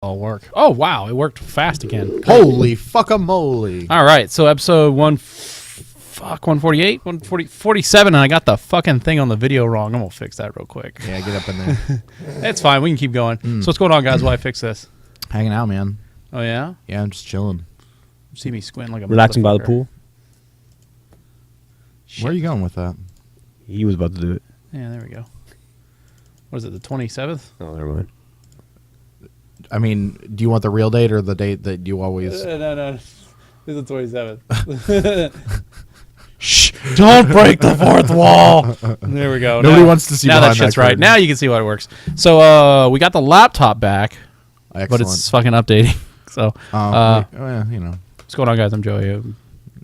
all work. Oh, wow. It worked fast again. Holy fuck-a-moly. All right. So episode 148, 147, and I got the fucking thing on the video wrong. I'm going to fix that real quick. Yeah, get up in there. It's fine. We can keep going. So what's going on, guys, while I fix this? Hanging out, man. Oh, yeah? Yeah, I'm just chilling. See me squinting like a Relaxing by the pool. Shit. Where are you going with that? He was about to do it. Yeah, there we go. What is it, the 27th? Oh, never mind. I mean, do you want the real date or the date that you always... No. This is the 27th. Shh! Don't break the fourth wall! There we go. Nobody wants to see now behind that shit's that right. curtain. Now you can see why it works. So we got the laptop back, Excellent. but it's fucking updating. So yeah, you know. what's going on, guys? I'm Joey.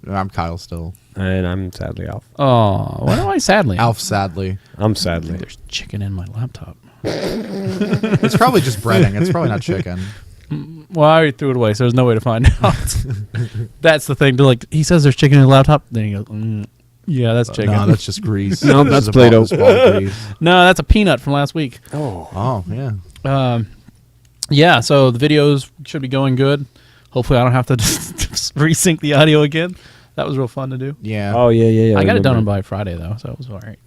I'm Kyle still. And I'm sadly Alf. Oh, why am I sadly? Alf, sadly. I'm sadly. There's chicken in my laptop. It's probably just breading. It's probably not chicken. Well, I already threw it away, so there's no way to find out. That's the thing. Like, he says there's chicken in the laptop. Then he goes, yeah, that's chicken. No, that's just grease. No, that's Play-Doh. No, that's a peanut from last week. Oh, yeah. Yeah, so the videos should be going good. Hopefully I don't have to just resync the audio again. That was real fun to do. Yeah. Oh, yeah. I got it done by Friday, though, so it was all right.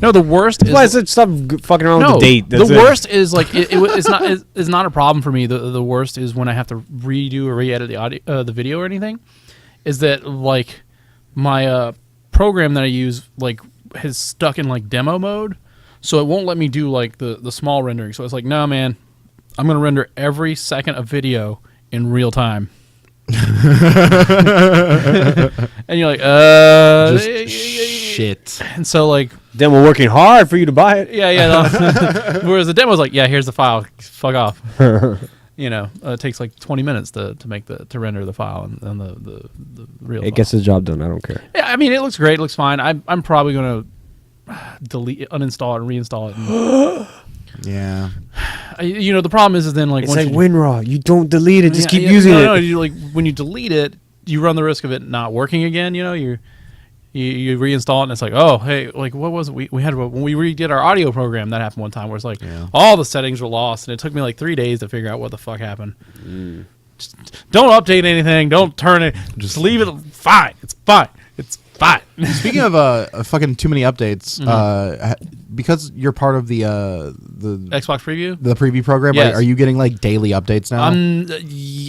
No, the worst is... Why is it stop fucking around with the date? The worst is, like, it's not a problem for me. The worst is when I have to redo or re-edit the audio, the video or anything, is that, like, my program that I use, like, has stuck in, like, demo mode, so it won't let me do, like, the small rendering. So it's like, no, man, I'm going to render every second of video in real time. And you're like, Just shit. And so, like, Then we're working hard for you to buy it. yeah. No. Whereas the demo's like, yeah, here's the file. Fuck off. You know, it takes like 20 minutes to render the file and the real. It file. gets the job done. I don't care. Yeah, I mean, it looks great. It looks fine. I'm probably gonna uninstall it and reinstall it. Yeah. You know, the problem is then, like, It's once like you, WinRAR. You don't delete it. Just keep yeah, using it. No, you, like, when you delete it, you run the risk of it not working again. You know, you reinstall it and it's like, oh, hey, like, what was it? We had when we redid our audio program, that happened one time where it's like all the settings were lost and it took me like 3 days to figure out what the fuck happened. Just don't update anything. Don't turn it. Just leave it. Fine. It's fine. It's fine. Speaking of fucking too many updates, because you're part of the Xbox preview. the preview program, Yes. are you getting like daily updates now?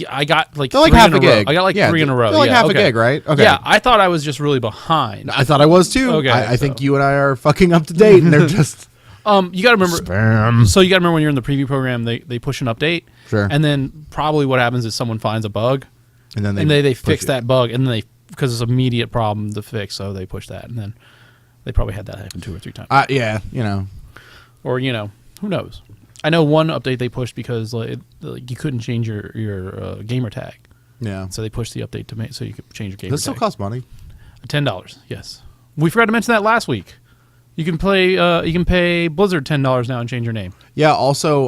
I got like They're like 3 half in a row. gig. I got like 3 in a row. They're like yeah, half a okay. gig, right? Okay. Yeah, I thought I was just really behind. I thought I was too. Okay, I think you and I are fucking up to date, and they're just You got to remember. spam. So you got to remember when you're in the preview program, they push an update. Sure. And then probably what happens is someone finds a bug, And then they push fix it. that bug, and then because it's an immediate problem to fix, so they push that, and then they probably had that happen 2 or 3 times. Yeah, you know. Or, you know, who knows? I know one update they pushed because like you couldn't change your gamer tag, Yeah. so they pushed the update to make so you could change your gamer Does it still tag. cost money? $10. Yes, we forgot to mention that last week. You can play. You can pay Blizzard $10 now and change your name. Yeah. Also,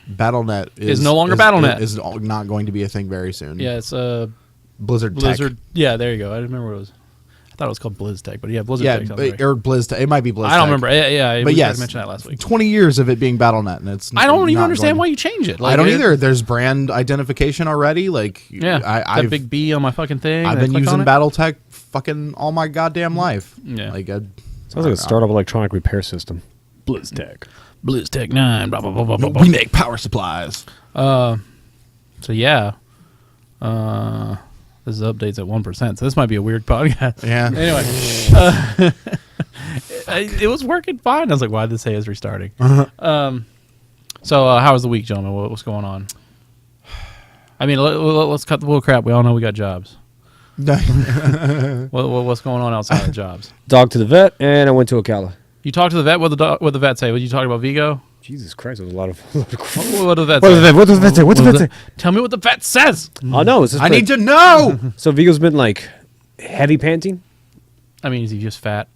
BattleNet Is no longer BattleNet. Is not going to be a thing very soon. Yeah, it's Blizzard. Blizzard. Tech. Yeah, there you go. I didn't remember what it was. I thought it was called BlizzTech, but yeah, Blizzard Yeah, Tech sounds right. or Blizz. It might be Blizz. I don't remember. Yeah, But we yes, mentioned that last week. 20 years of it being BattleNet, and it's. I don't even not understand why going- you change it. I don't either. There's brand identification already. Like, Yeah, I've big B on my fucking thing. I've I been click on using it. BattleTech fucking all my goddamn life. Yeah. Like, Sounds like a startup electronic repair system. BlizzTech. BlizzTech 9. Blah blah blah blah blah. blah. we make power supplies. So yeah, this is updates at 1%. So this might be a weird podcast. Yeah. Anyway, it was working fine. I was like, why did this say it's restarting? So how was the week, gentlemen? What's going on? I mean, let's cut the bull crap. We all know we got jobs. What's going on outside of jobs? Dog to the vet, and I went to Ocala. You talked to the vet. What the vet say? What you talking about, Vigo? Jesus Christ, there's a lot of. What did the vet What say? does the vet say? What's the vet say? Tell me what the vet says. Oh no, it's just I need to know. So Vigo's been like heavy panting. I mean, is he just fat?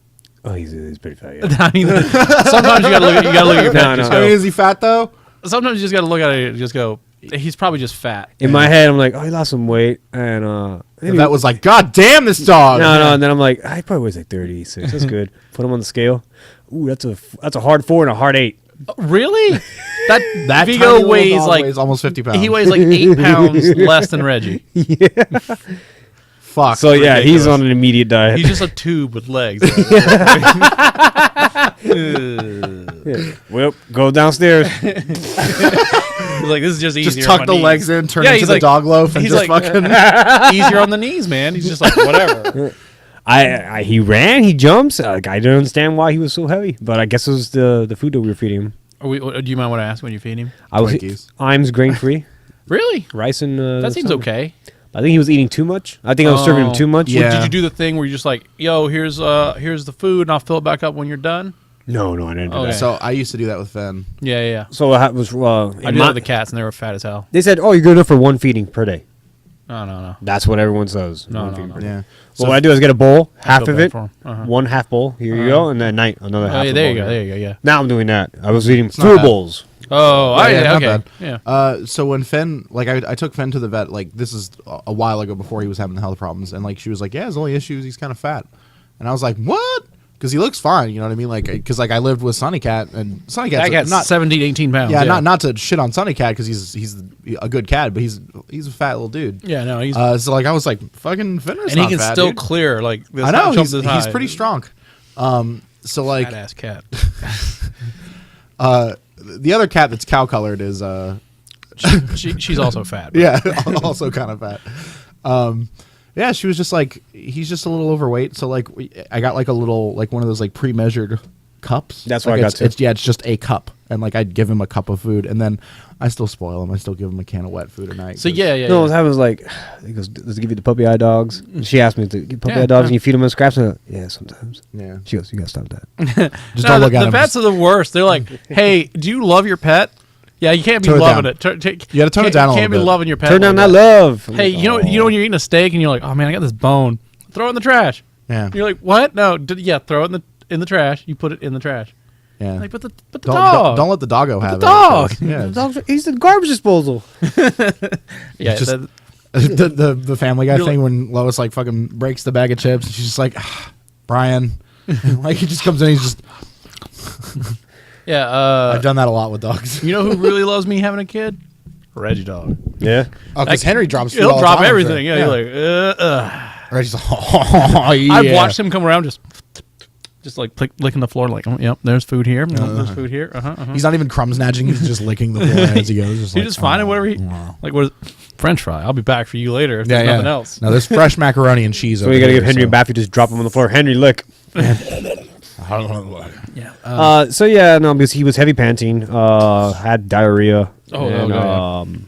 Oh, he's pretty fat. Yeah. I mean, sometimes you gotta look at your pet. No, Just no. I go. mean, is he fat though? Sometimes you just gotta look at it and just go. He's probably just fat. In my head, I'm like, oh, he lost some weight, and maybe, That was like, God damn this dog. no, and then I'm like, he probably weighs like 36. That's good. Put him on the scale. Ooh, that's a hard 4 and a hard 8. Really? That tiny Vigo little weighs dog like weighs almost 50 pounds. he weighs like 8 pounds less than Reggie. Fuck. So yeah, he's ridiculous. on an immediate diet. He's just a tube with legs. Well, go downstairs. He's like, this is just easier. Just tuck the legs in, turn into he's the like- dog loaf, and he's just like, fucking. easier on the knees, man. He's just like, whatever. He ran, he jumps. I didn't understand why he was so heavy, but I guess it was the food that we were feeding him. Do you mind what I ask when you feed him? Twinkies. I'm grain free, Really? rice and That seems something. okay. I think he was eating too much. I think I was serving him too much. Yeah. Did you do the thing where you're just like, yo, here's the food, and I'll fill it back up when you're done? No, I didn't do Okay. that. So I used to do that with Finn. Yeah. So what was I did that with the cats, and they were fat as hell. they said, "Oh, you're good enough for one feeding per day." No. That's what everyone says. No, One no, feeding no. per day. Yeah. So what I do is get a bowl, half feel of bad it, for 'em. Uh-huh. one half bowl. Here you go, and then at night another half. Oh, yeah, a there you bowl. go. There you go. Yeah. Now I'm doing that. I was eating not full bad. bowls. Oh, not okay. bad. Yeah. So when Finn, like, I took Finn to the vet, like, this is a while ago before he was having the health problems, and like she was like, yeah, his only issue is he's kind of fat, and I was like, what? Because he looks fine, you know what I mean? Like, because like I lived with Sonny Cat, and Sonny That Cat's cat's not 17, 18 pounds. yeah, not to shit on Sonny Cat because he's a good cat, but he's a fat little dude. Yeah, no, he's So like I was like, fucking Finner's and he not can fat, still dude. clear like this. I know jump he's this high. pretty strong. So like Badass cat. the other cat that's cow colored is She's also fat. but- yeah, also kind of fat. Yeah, she was just like, he's just a little overweight. So like, I got like a little, like one of those like pre-measured cups. That's like what I got too. It's just a cup, and like I'd give him a cup of food, and then I still spoil him. I still give him a can of wet food at night. So 'cause- yeah. No, what was like, he goes, "Does it give you the puppy eye dogs?" And she asked me, "To give puppy Yeah, eye dogs yeah. and you feed them in scraps?" And I go, yeah, sometimes. yeah. She goes, "You gotta stop that." Just No, don't look the at him. pets are the worst. They're like, hey, do you love your pet? Yeah, you can't be Tone it loving down. it. You gotta tone it down a You can't little be bit. loving your pet. Turn down like that love. I'm Hey, like, you know when you're eating a steak and you're like, oh man, I got this bone. Throw it in the trash. Yeah, And you're like, what? No, throw it in the trash. You put it in the trash. yeah. Like, but the don't, dog. don't let the doggo have the it. dog. 'cause- Yeah, The dog's- he's the garbage disposal. Yeah, just- that- the Family Guy You're thing when Lois like fucking breaks the bag of chips, and she's just like, Brian, like he just comes in, he's just. yeah. I've done that a lot with dogs. You know who really loves me having a kid? Reggie dog. Yeah. Oh, because Henry drops food He'll all the drop time, everything. sure. Yeah, you're like, Reggie's like, oh, yeah. I've watched him come around just like licking the floor, like, oh, yep, there's food here. There's food here. He's not even crumb snatching. He's just licking the floor as he goes. Just He's like, just finding whatever he like. What is French fry? I'll be back for you later if there's nothing else. No, there's fresh macaroni and cheese. So you gotta give Henry a bath. You just drop him on the floor. Henry, lick. Yeah. So yeah, no, because he was heavy panting, had diarrhea. Oh, and,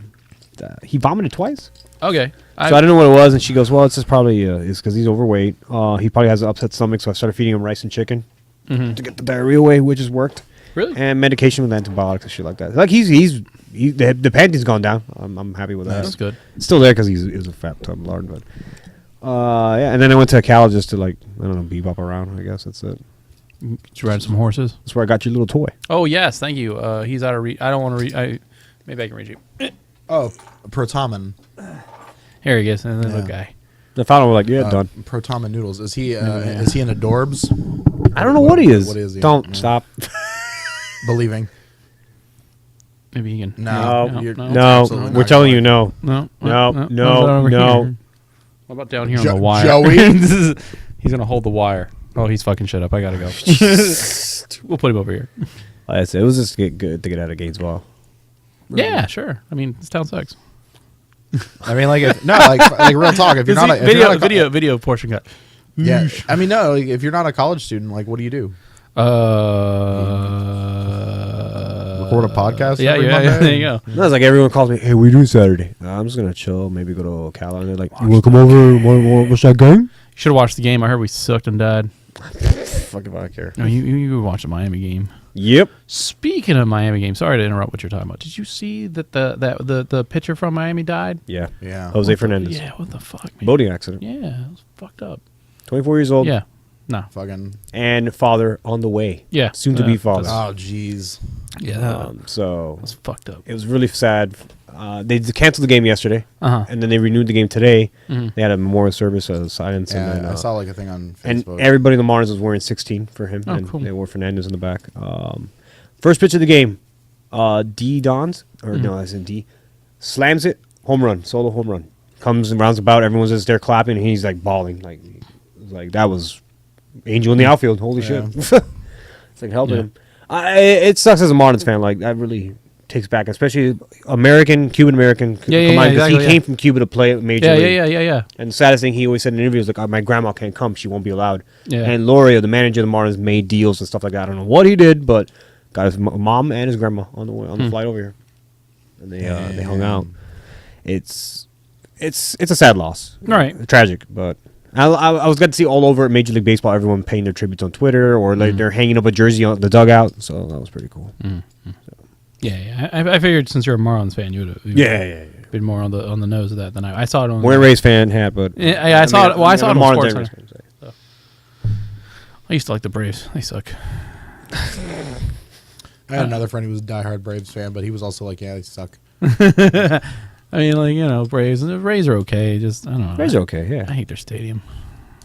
okay. he vomited twice. Okay. So I didn't know what it was, and she goes, "Well, it's just probably it's because he's overweight. He probably has an upset stomach." So I started feeding him rice and chicken to get the diarrhea away, which has worked. Really? And medication with antibiotics and shit like that. Like the panting's gone down. I'm happy with that. That's good. It's still there because he was a fat tub lard, but yeah. And then I went to a cow just to like I don't know bebop around. I guess that's it. Did you ride some horses? That's where I got your little toy. Oh yes, thank you. He's out of reach. I don't want to read. Maybe I can read you. Oh, Protoman. Here he is, and the Yeah. little guy. The final was like, yeah, done. Protoman noodles. Is he in Adorbs? I don't know what he is. What is he? Don't Yeah. stop. Believing. Maybe he can. No, you're- no, No, absolutely we're not telling going. you no. no, No, What no, about over no. here? What about down here on Jo- the wire? Joey? He's gonna hold the wire. Oh, he's fucking shit up. I gotta go. We'll put him over here. Like I said, it was just good to get out of Gainesville. Yeah, sure. I mean, this town sucks. I mean, like, like real talk. If you're not, if you're not a, video portion cut. yeah. I mean, no. Like, if you're not a college student, like, what do you do? Record a podcast? Yeah, every yeah, Monday? there you go. No, it's like everyone calls me, hey, what are you doing Saturday? I'm just going to chill, maybe go to Ocala. And they're like, you want to come over and watch that game? Should have watched the game. I heard we sucked and died. Fuck if I care. No, you watched the Miami game. Yep. Speaking of Miami game, sorry to interrupt what you're talking about. Did you see that the pitcher from Miami died? Yeah. Yeah. Jose Fernandez. Yeah, what the fuck, man? Boating accident. Yeah, it was fucked up. 24 years old. Yeah, no. Fucking. And father on the way. Yeah. Soon to be father. Oh, jeez. Yeah, So that was fucked up. it was really sad. They canceled the game yesterday, Uh-huh. and then they renewed the game today. Mhm. They had a memorial service, silence, Yeah, and then, I saw like a thing on and Facebook. everybody in the Marlins was wearing 16 for him, Oh, and cool. they wore Fernandez in the back. First pitch of the game, D Dons or no, that's in D. Slams it, home run, solo home run. Comes and rounds about. Everyone's just there clapping, and he's like bawling, like that was Angel in the outfield. Holy shit! It's like helping him. It sucks as a Marlins fan. Like that really takes back, especially Cuban American. Exactly, he came from Cuba to play Major League. Yeah. And the saddest thing he always said in interviews, like, my grandma can't come, she won't be allowed. Yeah. And Loria, the manager of the Marlins, made deals and stuff like that. I don't know what he did, but got his mom and his grandma on the flight over here, and they hung out. It's a sad loss, Right? Tragic, but. I was glad to see all over Major League Baseball everyone paying their tributes on Twitter or like they're hanging up a jersey on the dugout, so that was pretty cool. So. Yeah. I figured since you're a Marlins fan, you would have been more on the nose of that than I saw it on. We're a Rays fan hat, but I saw it. Well, I saw it on Marlins Sports Center. So. I used to like the Braves. They suck. I had another friend who was a diehard Braves fan, but he was also like, yeah, they suck. I mean, like, you know, Braves. The Rays are okay. Just I don't know. Rays are okay. Yeah, I hate their stadium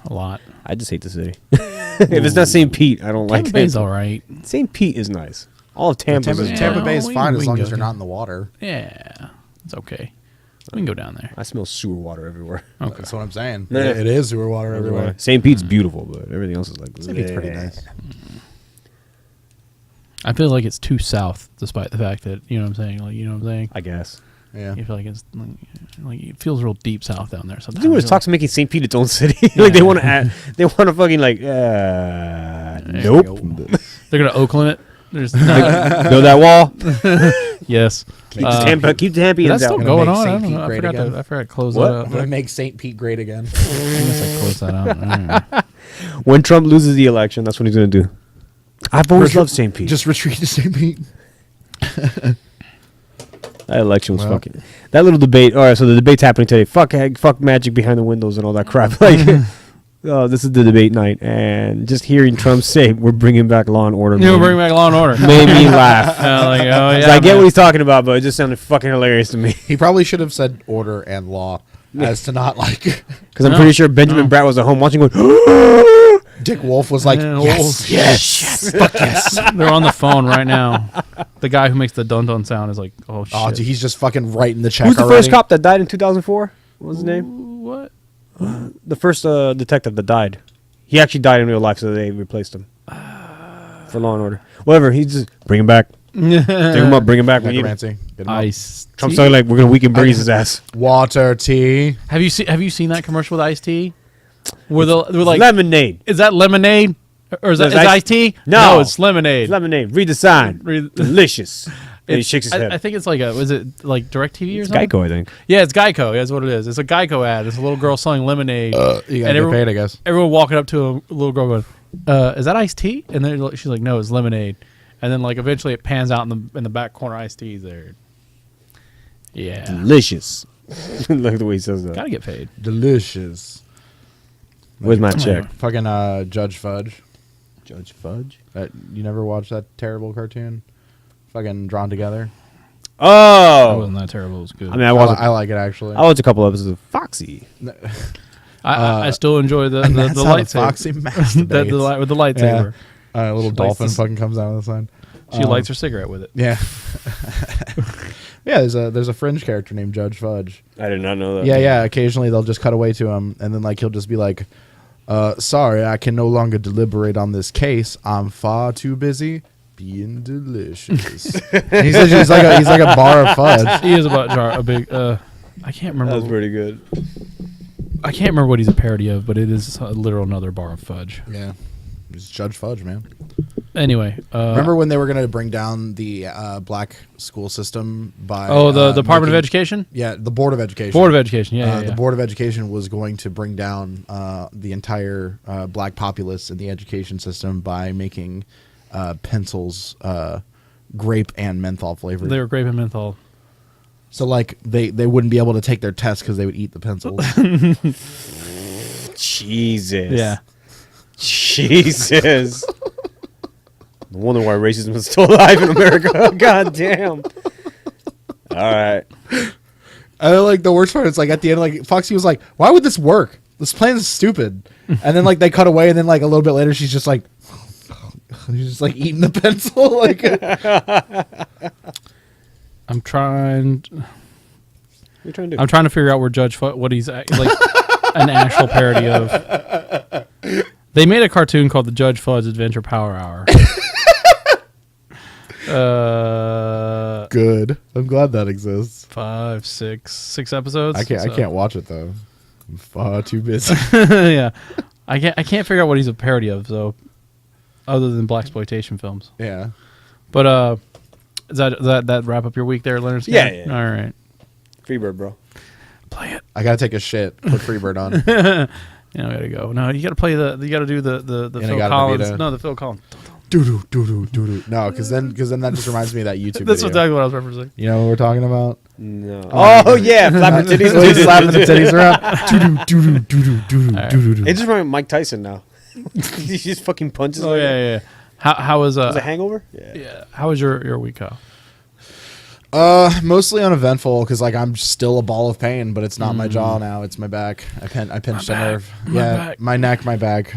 a lot. I just hate the city. If it's not St. Pete, I don't like it. Tampa Bay's all right. St. Pete is nice. All of Tampa Bay is fine as long go as you're not in the water. Yeah, it's okay. We can go down there. I smell sewer water everywhere. Okay. That's what I'm saying. Yeah. It is sewer water everywhere. St. Pete's beautiful, but everything else is like. St. Pete's pretty nice. I feel like it's too south, despite the fact that you know what I'm saying. Like, you know what I'm saying. I guess. Yeah. You feel like it's like it feels real deep south down there. Sometimes. Dude, it talks making St. Pete its own city. Like they want to add, they want to fucking like. Nope. They're gonna Oakland it. There's Build that wall. yes. Keep the Tampians that's out. still Gonna going make on. I St. don't Pete know. great again. I forgot to close What? that I'm out. gonna make St. Pete great again. I guess I close that out. I don't know. When Trump loses the election, that's what he's gonna do. I've always loved St. Pete. Just retreat to St. Pete. That election was fucking. That little debate. All right, so the debate's happening today. Fuck magic behind the windows and all that crap. Like, oh, this is the debate night, and just hearing Trump say we're bringing back law and order. You bring back Law and Order. Made me laugh. Like, oh yeah. So I get what he's talking about, but it just sounded fucking hilarious to me. He probably should have said order and law as to not like. Because I'm pretty sure Benjamin Bratt was at home watching, going. Dick Wolf was like, yes. Fuck yes. They're on the phone right now. The guy who makes the dun dun sound is like, oh shit. Oh, dude, he's just fucking writing the check. Who's the already. first cop that died in 2004? What was his name? What? The first detective that died. He actually died in real life, so they replaced him for Law and Order. Whatever. He just bring him back. Take him up. Bring him back. We need him. Necromancy. Get him up. Ice. Trump's talking like we're gonna weaken Breeze's ass. Water tea. Have you seen that commercial with Ice Tea? Where they're like Lemonade. Is that lemonade? Or is that iced tea? No, it's lemonade. It's lemonade. Read the sign. Delicious. And he shakes his head. I think it's like was it like DirecTV or It's something? Geico, I think. Yeah, it's Geico. That's what it is. It's a Geico ad. It's a little girl selling lemonade. You gotta get paid, I guess. Everyone walking up to a little girl going, "Is that iced tea?" And then she's like, "No, it's lemonade." And then like eventually it pans out in the back corner. Iced tea's there. Yeah, Delicious. Look at the way he says that. gotta get paid. Delicious. Where's my check? Fucking Judge Fudge. Judge Fudge? You never watched that terrible cartoon? Fucking Drawn Together. It Oh! wasn't that terrible. It was good. I mean, I like it actually. watched a couple episodes of Foxy. I still enjoy the lightsaber. Foxy masturbates. With the lightsaber. A little She dolphin likes to- fucking comes out of the side. She lights her cigarette with it. Yeah. Yeah, there's a fringe character named Judge Fudge. I did not know that. Yeah. Occasionally they'll just cut away to him, and then like he'll just be like, "Sorry, I can no longer deliberate on this case. I'm far too busy being delicious." he's like a bar of fudge. He is about a big. I can't remember. That was pretty good. I can't remember what he's a parody of, but it is a literal another bar of fudge. Yeah, it's Judge Fudge, man. Anyway, Remember when they were going to bring down the black school system by? the Department of Education. Yeah, the Board of Education. Board of Education. Yeah. The Board of Education was going to bring down the entire black populace in the education system by making pencils grape and menthol flavored. They were grape and menthol. So like they wouldn't be able to take their tests because they would eat the pencils. Jesus. Yeah. Jesus. No wonder why racism is still alive in America. God damn. All right. And like the worst part is like at the end, like Foxy was like, "Why would this work? This plan is stupid." And then like they cut away, and then like a little bit later, she's just like, He's just like eating the pencil. Like I'm trying. What are you trying to do? I'm trying to figure out where what he's like an actual parody of. They made a cartoon called the Judge Fudd's Adventure Power Hour. good. I'm glad that exists. 5, 6 episodes. I can't watch it though. I'm far too busy. Yeah, I can't figure out what he's a parody of. So, other than blaxploitation films. Yeah. But does that wrap up your week there, Leonard? Yeah. All right. Freebird, bro. Play it. I gotta take a shit. Put Freebird on. Yeah, I gotta go. No, you gotta play you gotta do the Phil Collins. No, the Phil Collins. Doo doo. No, because then that just reminds me of that YouTube. That's video. exactly what I was referencing. You know what we're talking about? No. Oh yeah, flapping titties. He's slapping the titties around. Doo. It just reminds me of Mike Tyson now. He just fucking punches. Oh yeah. How was Was it Hangover? Yeah. How was your week, Kyle? Mostly uneventful because like I'm still a ball of pain, but it's not my jaw now; it's my back. I pinched a nerve. My neck, my back,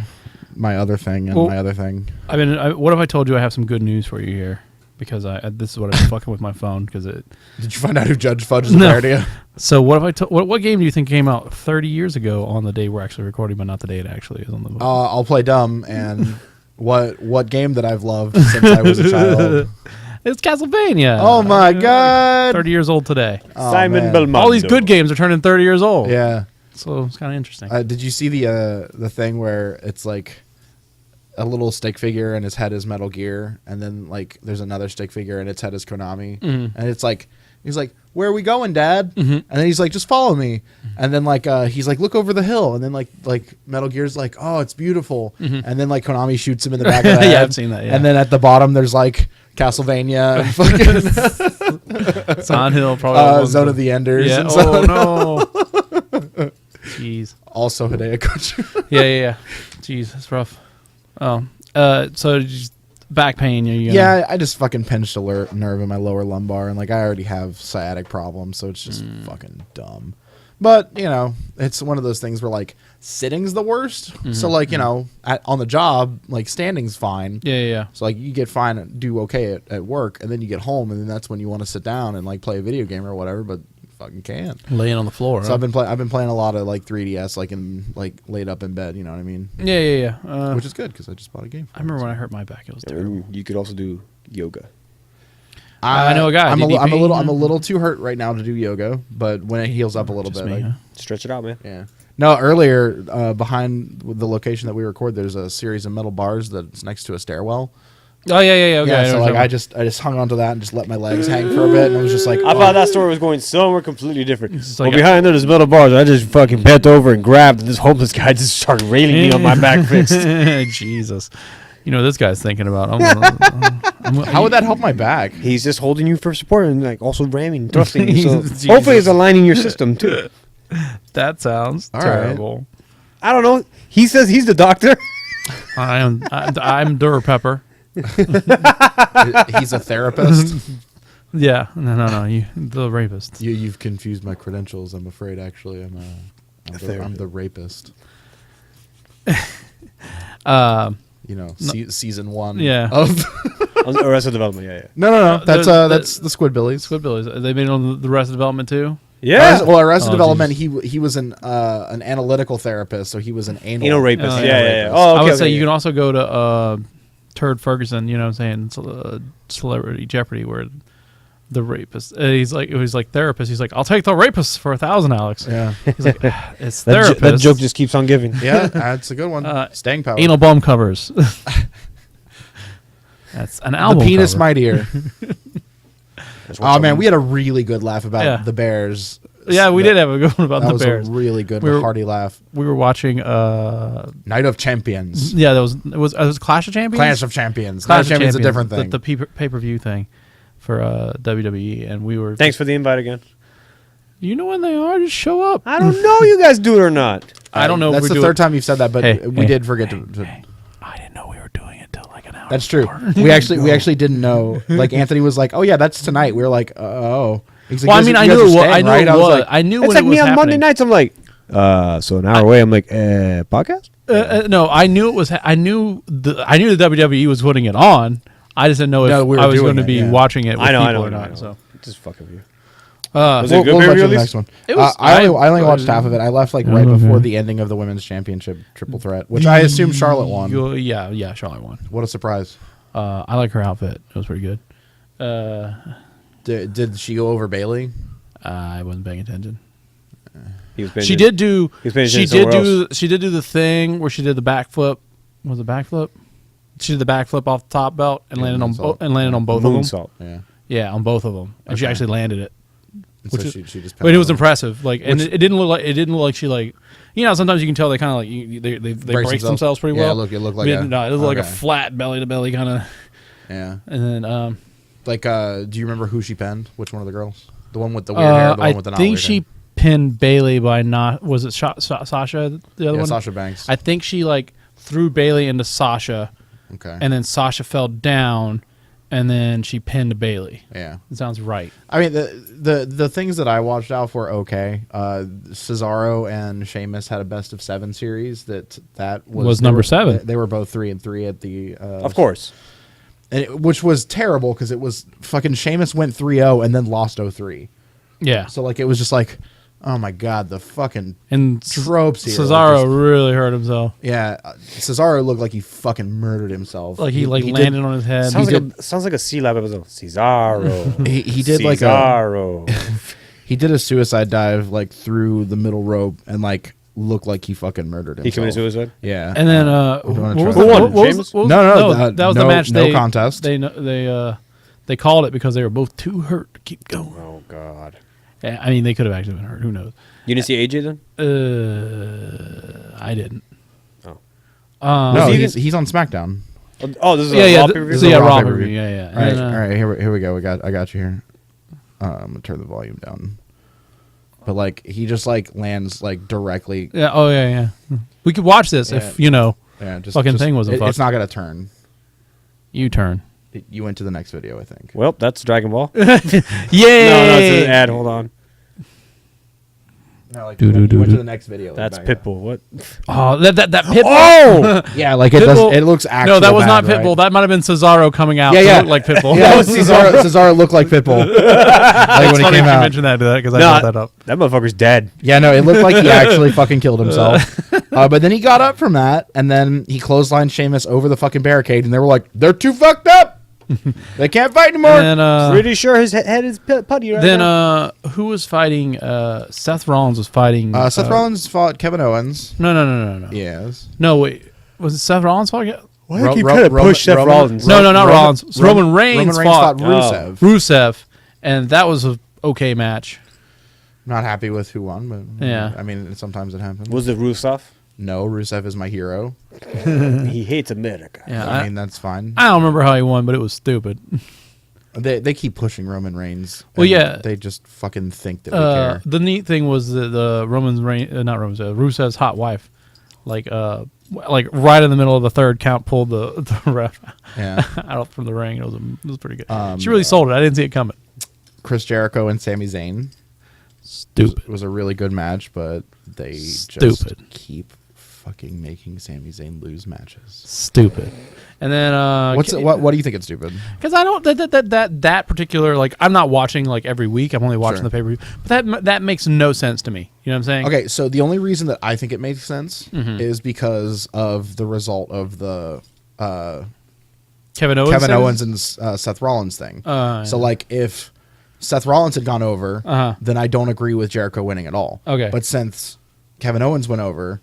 my other thing, and my other thing. What if I told you I have some good news for you here? Because this is what I've been fucking with my phone because it. Did you find out who Judge Fudge is a parody of? So what if what game do you think came out 30 years ago on the day we're actually recording, but not the day it actually is on the? I'll play dumb and what game that I've loved since I was a child. It's Castlevania. Oh my god! 30 years old today. Oh, Simon man. Belmondo. All these good games are turning 30 years old. Yeah. So it's kind of interesting. Did you see the thing where it's like a little stick figure and its head is Metal Gear, and then like there's another stick figure and its head is Konami, and it's like he's like, "Where are we going, Dad?" And then he's like, "Just follow me." And then like he's like, "Look over the hill," and then like Metal Gear's like, "Oh, it's beautiful," and then like Konami shoots him in the back of the head. Yeah, I've seen that. Yeah. And then at the bottom there's like Castlevania, and fucking Silent Hill, probably Zone of the Enders. Yeah. And Oh no. Jeez. Also Hideo Kojima. Yeah. Jeez, that's rough. Oh, so just back pain. Yeah, I just fucking pinched a nerve in my lower lumbar, and like I already have sciatic problems, so it's just fucking dumb. But you know, it's one of those things where like sitting's the worst. So like you know, on the job, like standing's fine. Yeah. So like you get fine, and do okay at work, and then you get home, and then that's when you want to sit down and like play a video game or whatever. But you fucking can't. Laying on the floor. So huh? I've been playing a lot of like 3DS, like laid up in bed. You know what I mean? Yeah. Which is good because I just bought a game. I remember when I hurt my back, it was terrible. You could also do yoga. I know a guy. I'm a DDP. little too hurt right now to do yoga, but when it heals up a little Just bit, me, like, huh? Stretch it out, man. yeah. No, earlier behind the location that we record, there's a series of metal bars that's next to a stairwell. Oh yeah. Okay. Yeah, I know so what like you're I just hung onto that and just let my legs hang for a bit, and I was just like, I thought that story was going somewhere completely different. It's Well, like behind there, there's metal bars. I just fucking bent over and grabbed, and this homeless guy just started railing me on my back fixed. Jesus. You know what this guy's thinking about. how would that help my back? He's just holding you for support and like also ramming, thrusting you. So Jesus. hopefully, it's aligning your system too. That sounds All terrible. I don't know. He says he's the doctor. I'm Dur Pepper. He's a therapist. Yeah. No. You the rapist. You've confused my credentials. I'm afraid. Actually, I'm the rapist. You know, season 1. Yeah. Of Arrested Development. Yeah. no. That's the Squidbillies. Squidbillies. They made it on the rest of development too. Yeah. Arrested Oh, Development. Jesus. He was an analytical therapist, so he was an Anal rapist. Oh, Yeah. yeah. Oh, okay. I would say okay, you can also go to Turd Ferguson. You know what I'm saying? Celebrity Jeopardy, where the rapist. He's like therapist. He's like, I'll take the rapist for $1,000, Alex. Yeah. He's like, it's That, therapist. that joke just keeps on giving. Yeah, that's a good one. Staying power. Anal bum covers. That's an album. The penis cover. mightier. Oh man, we had a really good laugh about the Bears. Yeah, we did have a good one about That the was Bears. a really good, hearty laugh. We were watching. Night of Champions. Yeah, it was Clash of Champions. Clash of Champions. Clash Clash of Champions is a different thing. The pay per view thing for WWE, and we were. Thanks for the invite again. You know when they are, just show up. I don't know you guys do it or not. I don't know. That's if we the do third time you've said that, but we did forget to. I didn't know we were doing it till like an hour. That's true. before. We actually didn't know. Like Anthony was like, "Oh yeah, that's tonight." We were like, "Oh." He's like, Well, I "You mean, guys- I you guys knew are it was. staying, right?" I was knew like, I knew It's when like it was me on happening. Monday nights. I'm like, so an hour away. I'm like, podcast? No, I knew it was. I knew the WWE was putting it on. I just didn't know if I was going to be watching it with people or not. So just fucking you. Was it a good pay-per-view? The next one. It was. I only watched half of it. I left like right before the ending of the women's championship triple threat, which I assume Charlotte won. Yeah, Charlotte won. What a surprise! I like her outfit. It was pretty good. Did she go over Bailey? I wasn't paying attention. She did do the thing where she did the backflip. Was it backflip? She did the backflip off the top belt and landed on both of them. Moonsault. Yeah, on both of them, and she actually landed it. So she just But it was impressive. Like, and it didn't look like she like. You know, sometimes you can tell they kind of like they brace themselves pretty well. Yeah, it looked like it looked like a flat belly to belly kind of. Yeah. And then do you remember who she pinned? Which one of the girls? The one with the weird hair, the one with the not weird hair? I think she pinned Bailey by not. Was it Sasha? The other one, Sasha Banks. I think she like threw Bailey into Sasha. Okay. And then Sasha fell down. And then she pinned Bailey. Yeah, it sounds right. I mean, the things that I watched out for, okay. Cesaro and Sheamus had a best of 7 series. That was number 7. They were both 3-3 at the. Of course. Which was terrible because it was fucking Sheamus went 3-0 and then lost 0-3. Yeah. So like it was just like, oh my god, the fucking tropes here. Cesaro really hurt himself. Yeah, Cesaro looked like he fucking murdered himself. Like he landed on his head. Sounds like a C-Lab episode. Cesaro. he did Cesaro. He did a suicide dive like through the middle rope and like looked like he fucking murdered himself. He committed suicide. Yeah. And then who won? Sheamus? No. That was the match. No contest. They called it because they were both too hurt to keep going. Oh god. Yeah, I mean, they could have actually been hurt. Who knows? You didn't see AJ then? I didn't. Oh. No, he's on SmackDown. Oh, this is Raw pay-per-view? Raw pay-per-view. Yeah. All right. Here we go. I got you here. I'm gonna turn the volume down. But like he just like lands like directly. Yeah. Oh yeah. We could watch this if you know. Yeah. Just thing wasn't fucked. It's not gonna turn. You turn. You went to the next video, I think. Well, that's Dragon Ball. Yay! No, it's an ad. Hold on. No, like you went to the next video. That's Pitbull. What? Oh, that Pitbull. Oh, yeah, like it does. It looks actually. No, that was bad, not Pitbull. Right? That might have been Cesaro coming out. Yeah. To look like Pitbull. Yeah, Cesaro looked like Pitbull. Like when he came out. Mention that because I brought that up. That motherfucker's dead. Yeah, no, it looked like he actually fucking killed himself. But then he got up from that, and then he clotheslined Sheamus over the fucking barricade, and they were like, "They're too fucked up. They can't fight anymore." And, pretty sure his head is putty right then, now. who was fighting? Seth Rollins was fighting. Seth Rollins fought Kevin Owens. No. Yes. No, wait. Was it Seth Rollins fighting? Why do you keep trying to push Seth Rollins? No, not Rollins. Roman Reigns fought Rusev. Rusev, and that was an okay match. Not happy with who won, but yeah. I mean, sometimes it happens. Was it Rusev? No, Rusev is my hero. He hates America. Yeah, I mean that's fine. I don't remember how he won, but it was stupid. They keep pushing Roman Reigns. Well, yeah, they just fucking think that we care. The neat thing was the Rusev's hot wife, like right in the middle of the third count, pulled the ref out from the ring. It was pretty good. She really sold it. I didn't see it coming. Chris Jericho and Sami Zayn. Stupid. It was a really good match, but they just keep fucking making Sami Zayn lose matches. Stupid. And then what do you think it's stupid? Because I don't that particular, like, I'm not watching like every week. I'm only watching the pay-per-view. But that makes no sense to me. You know what I'm saying? Okay, so the only reason that I think it makes sense is because of the result of the Kevin Owens and Seth Rollins thing. So like if Seth Rollins had gone over, then I don't agree with Jericho winning at all. Okay. But since Kevin Owens went over,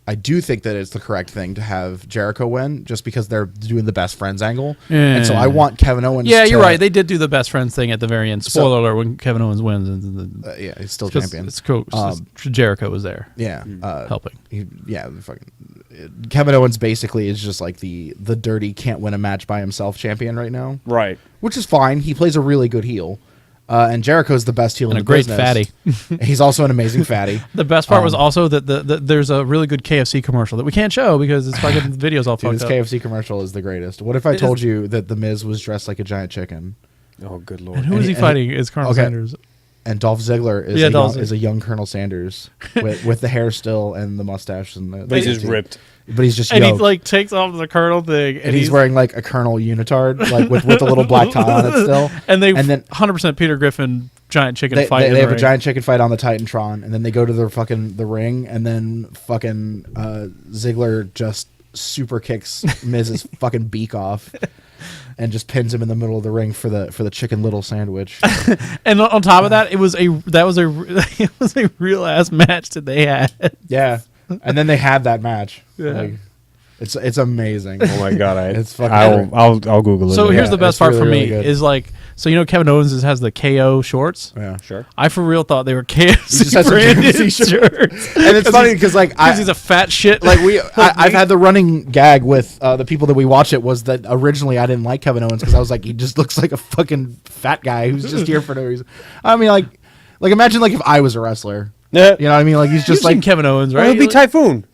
I do think that it's the correct thing to have Jericho win just because they're doing the best friends angle. And so I want Kevin Owens you're right. They did do the best friends thing at the very end. Spoiler alert, when Kevin Owens wins. He's still champion. It's cool. Jericho was there. Yeah. Helping. Kevin Owens basically is just like the dirty, can't win a match by himself champion right now. Right. Which is fine. He plays a really good heel. And Jericho's the best heel in the business. And a great fatty. He's also an amazing fatty. The best part was also that there's a really good KFC commercial that we can't show because it's fucking video's all fucked up. This KFC commercial is the greatest. What if I told you that The Miz was dressed like a giant chicken? Oh, good lord. And who is he fighting? Is Colonel Sanders. and Dolph Ziggler is, is a young Colonel Sanders with the hair still and the mustache and the. But he's just ripped. But he's just and yoked. he like takes off the Colonel thing, and he's wearing like a Colonel unitard, like with a little black tie on it still. And then 100% Peter Griffin giant chicken fight. They have a giant chicken fight on the Titantron, and then they go to the ring, and then fucking Ziggler just super kicks Miz's fucking beak off. And just pins him in the middle of the ring for the chicken little sandwich. And on top of that, it was a real ass match that they had. Yeah, and then they had that match. Yeah. Like, it's amazing. Oh my god, it's fucking. I'll Google it. So here's the best part for me good. is like, so Kevin Owens has the KO shorts. Yeah, sure. I for real thought they were KFC has some branded KFC shirts. And it's funny because like he's a fat shit. Like I've had the running gag with the people that we watch it was that originally I didn't like Kevin Owens because I was like, he just looks like a fucking fat guy who's just here for no reason. I mean, like imagine like if I was a wrestler. Yeah. You know what I mean? Like he's just You've seen like Kevin Owens, right? It'll be Typhoon.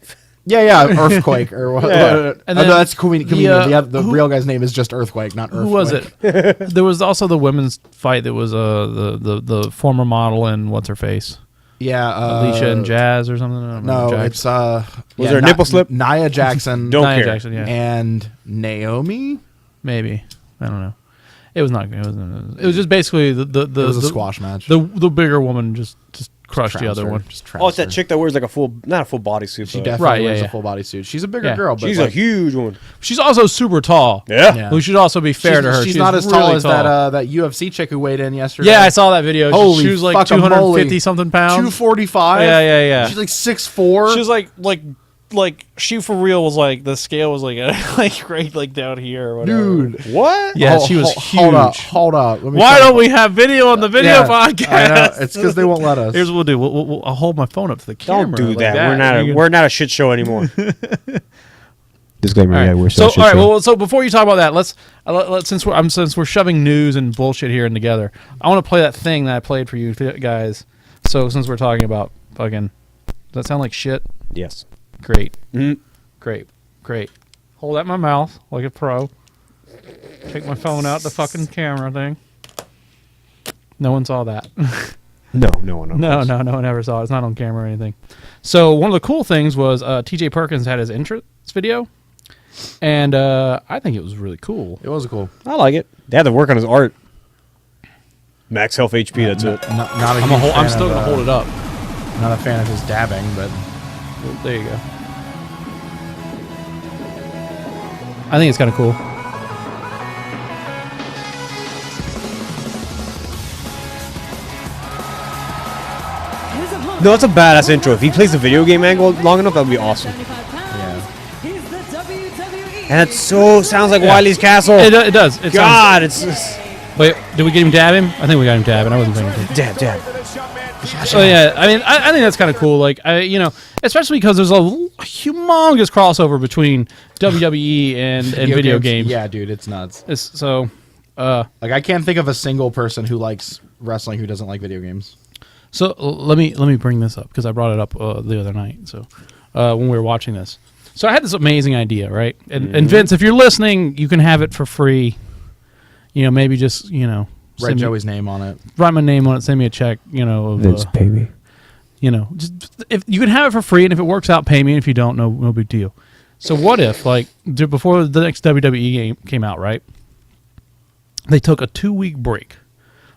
Yeah, Earthquake or what? Yeah. And then, no, that's comedian. The who, real guy's name is just Earthquake, not Earthquake. Who was it? There was also the women's fight that was the former model and what's her face? Yeah, Alicia and Jazz or something. I don't No, remember. it's Was there a nipple slip? Nia Jackson. Don't Nia care. Jackson, yeah, And Naomi. maybe I don't know. It was not. It was just basically the It was a squash match. The bigger woman just crushed the other one. Oh, it's that chick that wears like not a full bodysuit. She but definitely wears a full bodysuit. She's a bigger girl, but she's a huge one. She's also super tall. Yeah. We should also be fair to her. She's not as tall really as that UFC chick who weighed in yesterday. Yeah, I saw that video. Holy she was like fucking 250 something pounds. 245. Yeah. She's like 6'4". She was like she for real was like the scale was like right like down here or whatever. Dude, what? Yeah, she was huge. Hold up. Why don't we have video on the video podcast? I know. It's because they won't let us. Here's what we'll do. I'll hold my phone up to the camera. Don't do like that. We're not a shit show anymore. Disclaimer. All right. Yeah, we're So shit all right. show. Well, so before you talk about that, let's since we're shoving news and bullshit here and together, I want to play that thing that I played for you guys. So since we're talking about fucking, does that sound like shit? Yes. Great. Mm. Great. Hold at my mouth like a pro. Take my phone out the fucking camera thing. No one saw that. No one. No one ever saw it. It's not on camera or anything. So one of the cool things was TJ Perkins had his entrance video, and I think it was really cool. It was cool. I like it. They had to work on his art. Max health HP. That's it. Not a I'm still gonna hold it up. Not a fan of his dabbing, but Well, there you go. I think it's kind of cool. No, it's a badass intro. If he plays the video game angle long enough, that would be awesome. yeah. And it sounds like Wily's Castle. It does. It God, it's just... Wait, did we get him dabbing? I think we got him dabbing. I wasn't paying attention. Dab. So yeah, I mean, I think that's kind of cool. Like, especially because there's a humongous crossover between WWE and video games. Yeah, dude, it's nuts. Like, I can't think of a single person who likes wrestling who doesn't like video games. So let me bring this up because I brought it up the other night. So when we were watching this, so I had this amazing idea, right? And Vince, if you're listening, you can have it for free. Maybe just Write Joey's name on it. Write my name on it. Send me a check. Of, Vince, baby. Just if you can have it for free, and if it works out, pay me. And if you don't, no big deal. So what if before the next WWE game came out, right? They took a 2-week break,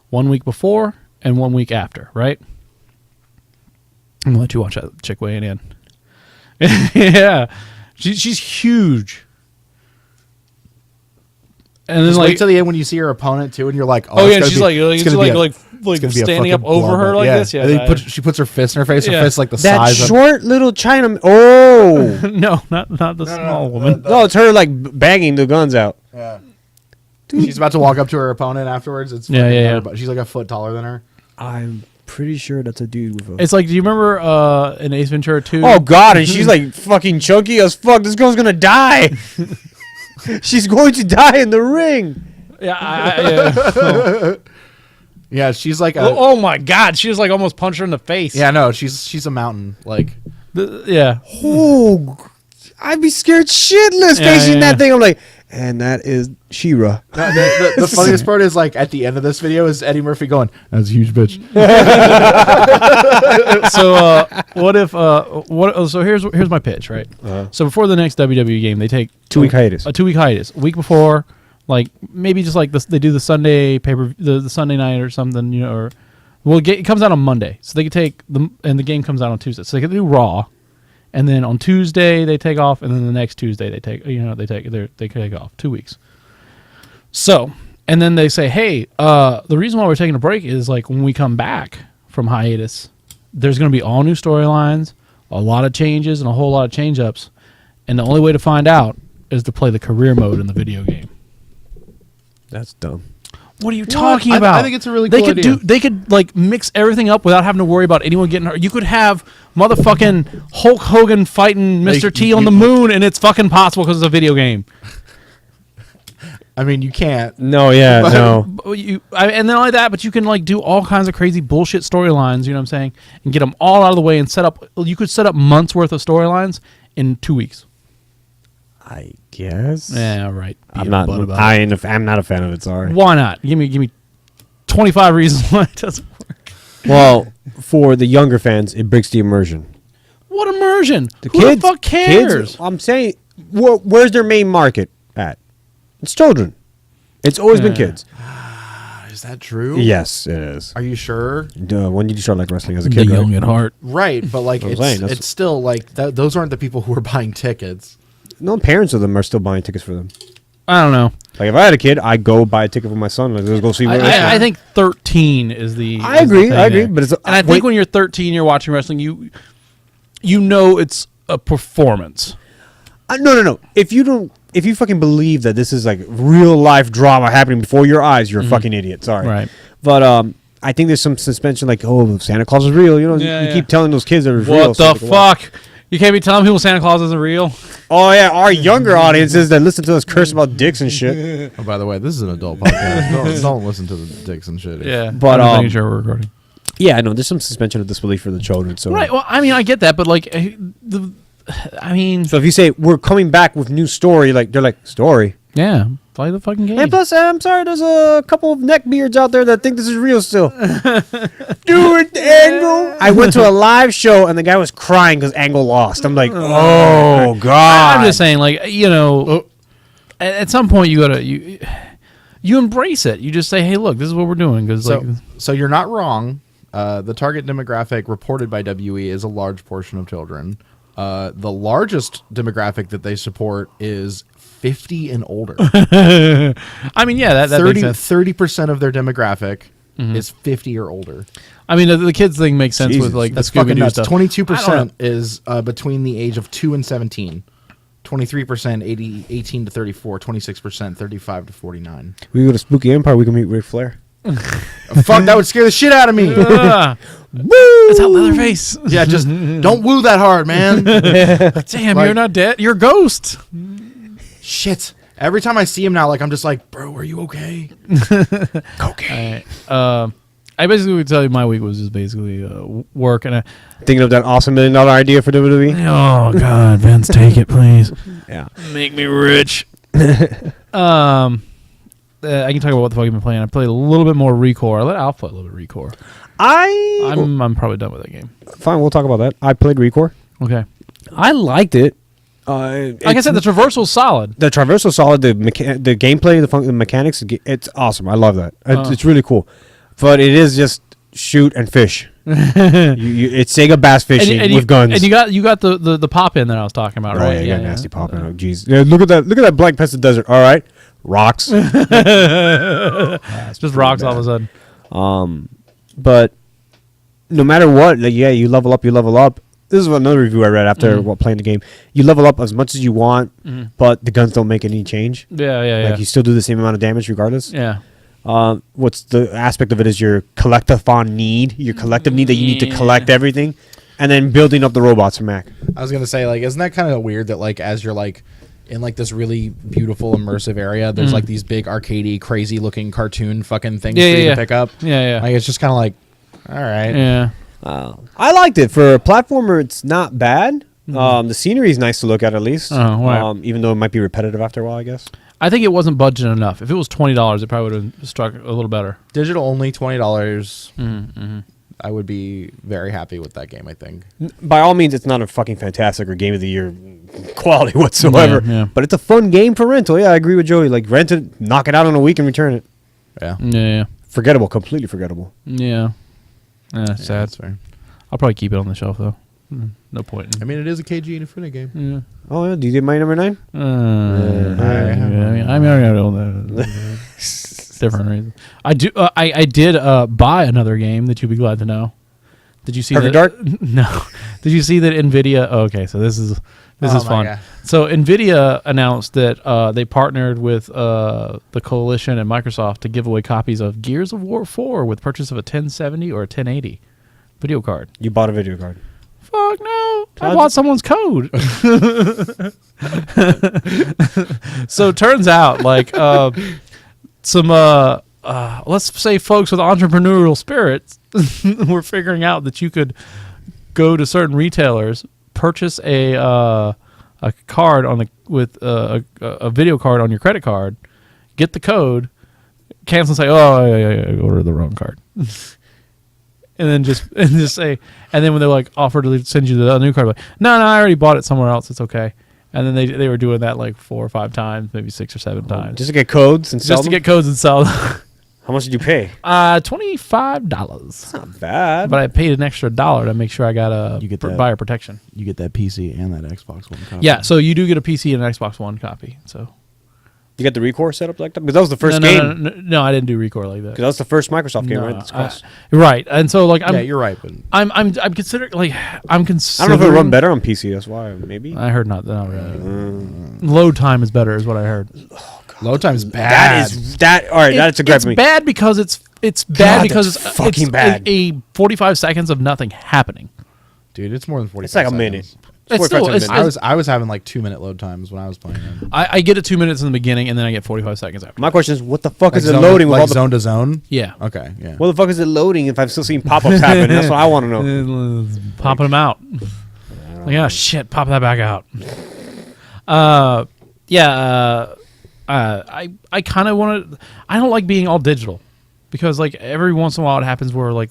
1 week before and 1 week after, right? I'm gonna let you watch that chick weighing in. Yeah, she's huge. And then Just wait till the end when you see her opponent too, and you're like, oh yeah, it's she's gonna be standing a up over her bloodbath. like this. Yeah, she puts her fist in her face. Yeah. Her fist like the That size short little China... Oh! no, not the small woman. No, it's her like banging the guns out. Yeah. She's about to walk up to her opponent afterwards. It's Yeah. But she's like a foot taller than her. I'm pretty sure that's a dude with a... It's like, do you remember in Ace Ventura 2? Oh, God, and she's like fucking chunky as fuck. This girl's gonna die. She's going to die in the ring. Yeah, yeah. Yeah, she's like a. Oh my God, she was like almost punched her in the face. Yeah, no, she's a mountain. Like, Yeah. Oh, I'd be scared shitless facing that thing. I'm like, and that is She-Ra. The funniest part is like at the end of this video is Eddie Murphy going, "That's a huge bitch." So what if so here's my pitch, right? So before the next WWE game, they take 2-week hiatus. A 2-week hiatus. A week before, like maybe just like this, they do the Sunday the Sunday night or something, you know, or it comes out on Monday, so they could take and the game comes out on Tuesday, so they could do Raw, and then on Tuesday they take off, and then the next Tuesday they take off 2 weeks. So, and then they say, hey, the reason why we're taking a break is like when we come back from hiatus, there's going to be all new storylines, a lot of changes, and a whole lot of change-ups, and the only way to find out is to play the career mode in the video game. That's dumb. What are you talking about? I think it's a really cool idea. They could like mix everything up without having to worry about anyone getting hurt. You could have motherfucking Hulk Hogan fighting Mr. T on the moon, and it's fucking possible because it's a video game. I mean, you can't. No, yeah, no. And not only that, but you can like do all kinds of crazy bullshit storylines. You know what I'm saying? And get them all out of the way and set up. You could set up months worth of storylines in 2 weeks. I guess. Yeah, right. I'm not a fan of it. Sorry. Why not? Give me 25 reasons why it doesn't work. Well, for the younger fans, it breaks the immersion. What immersion? The Who kids, the fuck cares? I'm saying, where's their main market at? It's children. It's always been kids. Is that true? Yes, it is. Are you sure? When did you start like wrestling as a The kid? young at heart. Right, but like it's still like those aren't the people who are buying tickets. No, parents of them are still buying tickets for them. I don't know. Like if I had a kid, I'd go buy a ticket for my son. Like, let's go see. I think 13 is the. I agree. But it's. And I think when you're 13, you're watching wrestling. You know it's a performance. No. If you fucking believe that this is like real life drama happening before your eyes, you're a fucking idiot. Sorry. Right. But I think there's some suspension, like, oh, Santa Claus is real. You know, you keep telling those kids that it's real. What the fuck? You can't be telling people Santa Claus isn't real. Oh yeah, our younger audiences that listen to us curse about dicks and shit. Oh, by the way, this is an adult podcast. don't listen to the dicks and shit. Yeah, but I'm making sure we're recording. Yeah, I know there's some suspension of disbelief for the children. So right. Well, I mean, I get that, but like, so if you say we're coming back with new story, like they're like story. Yeah, play the fucking game. And plus, I'm sorry, there's a couple of neckbeards out there that think this is real still. Do it, Angle. I went to a live show and the guy was crying because Angle lost. I'm like, oh god. I'm just saying, like, you know, at some point you gotta you embrace it. You just say, hey, look, this is what we're doing. Because so you're not wrong. The target demographic reported by WE is a large portion of children. The largest demographic that they support is 50 and older. I mean, yeah, that 30% of their demographic is 50 or older. I mean, the kids thing makes sense with like the Scooby-Doo stuff. 22% is between the age of 2 and 17. 23% 18 to 34. 26% 35 to 49. We go to Spooky Empire. We can meet Ric Flair. Fuck, that would scare the shit out of me. Woo! It's that Leatherface. Yeah, just don't woo that hard, man. Damn, you're not dead. You're a ghost. Shit. Every time I see him now, like I'm just like, bro, are you okay? Okay. I basically would tell you my week was just basically work and thinking of that awesome $1 million idea for WWE. Oh God, Vince, take it, please. Yeah, make me rich. I can talk about what the fuck I've been playing. I played a little bit more Recore. I let Alf play a little bit of Recore. I'm probably done with that game. Fine, we'll talk about that. I played Recore. Okay. I liked it. Like I said, the traversal's solid. The traversal's solid. The gameplay, the mechanics, it's awesome. I love that. It's really cool. But it is just shoot and fish. It's Sega bass fishing with guns. And you got the pop in that I was talking about, right? Yeah, nasty pop in. Oh, jeez. Yeah, look at that blank patch of desert. All right. Rocks. It's just rocks all of a sudden. But no matter what, like, yeah, you level up. This is another review I read after playing the game. You level up as much as you want, but the guns don't make any change. Yeah. Like you still do the same amount of damage regardless. Yeah. What's the aspect of it is your collective need that you need to collect everything, and then building up the robots from Mac. I was gonna say, like, isn't that kind of weird that like as you're like in like this really beautiful immersive area, there's like these big arcadey, crazy looking cartoon fucking things for you to pick up. Yeah. Like it's just kind of like, all right. Yeah. I liked it for a platformer. It's not bad. The scenery is nice to look at least. Oh, wow. Even though it might be repetitive after a while, I guess. I think it wasn't budgeted enough. If it was $20, it probably would have struck a little better. Digital only, $20. Mm-hmm. I would be very happy with that game, I think. By all means, it's not a fucking fantastic or game of the year quality whatsoever. Yeah. But it's a fun game for rental. Yeah, I agree with Joey. Like, rent it, knock it out in a week, and return it. Yeah. Yeah. Forgettable, completely forgettable. Yeah. Yeah, Sad. that's fair. I'll probably keep it on the shelf though. No point. I mean, it is a KG Infinite game. Yeah. Oh, yeah. Do you get my number 9? I don't know. Different reason. I do. I did buy another game that you'd be glad to know. Did you see Perfect that? Dark? No. Did you see that Nvidia? Oh, okay, so this is fun. God. So Nvidia announced that they partnered with the Coalition and Microsoft to give away copies of Gears of War 4 with purchase of a 1070 or a 1080 video card. You bought a video card. Fuck no! I bought someone's code. So it turns out, like, some let's say folks with entrepreneurial spirits were figuring out that you could go to certain retailers, purchase a card with a video card on your credit card, get the code, cancel and say, "Oh, I ordered the wrong card." And then just say, and then when they're like offer to send you the new card, like, no, I already bought it somewhere else. It's okay. And then they were doing that like 4 or 5 times, maybe 6 or 7 times, Just to get codes and sell just to them? get codes and sell. How much did you pay? $25. Not bad. But I paid an extra $1 to make sure I got a buyer protection. You get that PC and that Xbox One copy. Yeah, so you do get a PC and an Xbox One copy. So You got the Recore set up like that? Because that was the first game. No, I didn't do Recore like that. Because that was the first Microsoft game, No, right? That's cost. Right, and so like Yeah, you're right, but I'm considering like I'm I considering. don't know if it would run better on PC. That's why, maybe. I heard not really. Load time is better, is what I heard. load time's bad. All right, that's a grab It's for me. bad because it's bad because that's it's fucking bad. A 45 seconds of nothing happening. Dude, it's more than 40. It's like a minute. It's 45 still, minutes. I was having like 2-minute load times when I was playing it. I get it 2 minutes in the beginning and then I get 45 seconds after. My question is, what the fuck Like is it zone loading with like all the zone to zone? Yeah. Okay, yeah. What the fuck is it loading if I'm still seeing pop-ups happen? That's what I want to know. Popping them out. Like, oh shit, pop that back out. I kind of want to. I don't like being all digital because like every once in a while it happens where like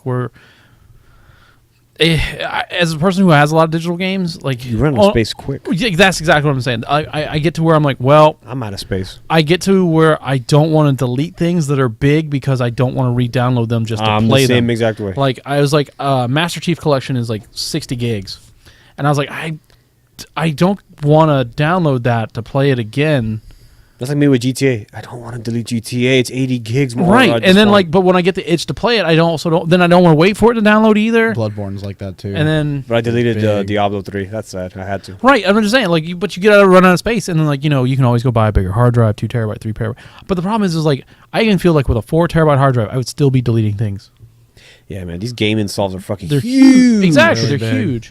as a person who has a lot of digital games, like You run out of space quick. Yeah, that's exactly what I'm saying. I get to where I'm like, well, I'm out of space. I get to where I don't want to delete things that are big because I don't want to re-download them just to I'm play the same them. exact way. Like I was like, Master Chief Collection is like 60 gigs, and I was like, I don't want to download that to play it again. That's like me with GTA. I don't want to delete GTA. It's 80 gigs more. Right, and then like, but when I get the itch to play it, I don't want to wait for it to download either. Bloodborne's like that too. And then, But I deleted Big. Diablo 3. That's sad. I had to. right, I'm just saying, like, but you get out of run out of space, and then like you can always go buy a bigger hard drive, 2 terabyte, 3 terabyte. But the problem is like I even feel like with a 4 terabyte hard drive, I would still be deleting things. Yeah, man. These game installs are fucking They're huge. Exactly, Really they're big.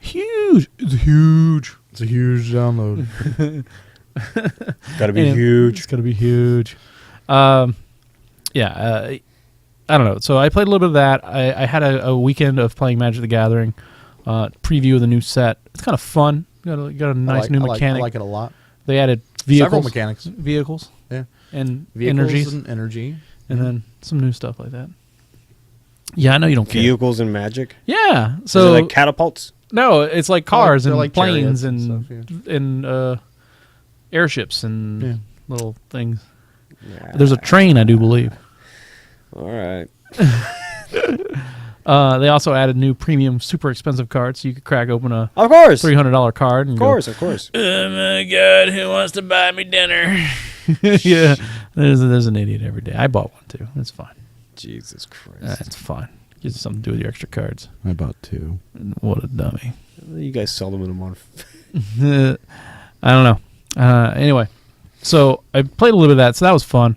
huge. It's huge. It's a huge download. Gotta be And huge. It's gonna be huge. I don't know. So I played a little bit of that. I had a weekend of playing Magic the Gathering, preview of the new set. It's kind of fun. Got a nice new mechanic. I like it a lot. They added vehicles, Several mechanics. vehicles, Yeah. and Vehicles energies, and energy. and then some new stuff like that. Yeah, I know you don't care. Vehicles and magic. Yeah, So so like catapults. no, it's like cars They're and like planes chariots and stuff, and airships and little things. Yeah. There's a train, I do believe. All right. They also added new premium, super expensive cards, so you could crack open a Of course. $300 card. And Of course. Oh my God, who wants to buy me dinner? Yeah, there's an idiot every day. I bought one too. It's fine. Jesus Christ. It's fine. Gives you something to do with your extra cards. I bought 2. What a dummy. You guys sell them in a month. I don't know. Anyway, so I played a little bit of that, so that was fun.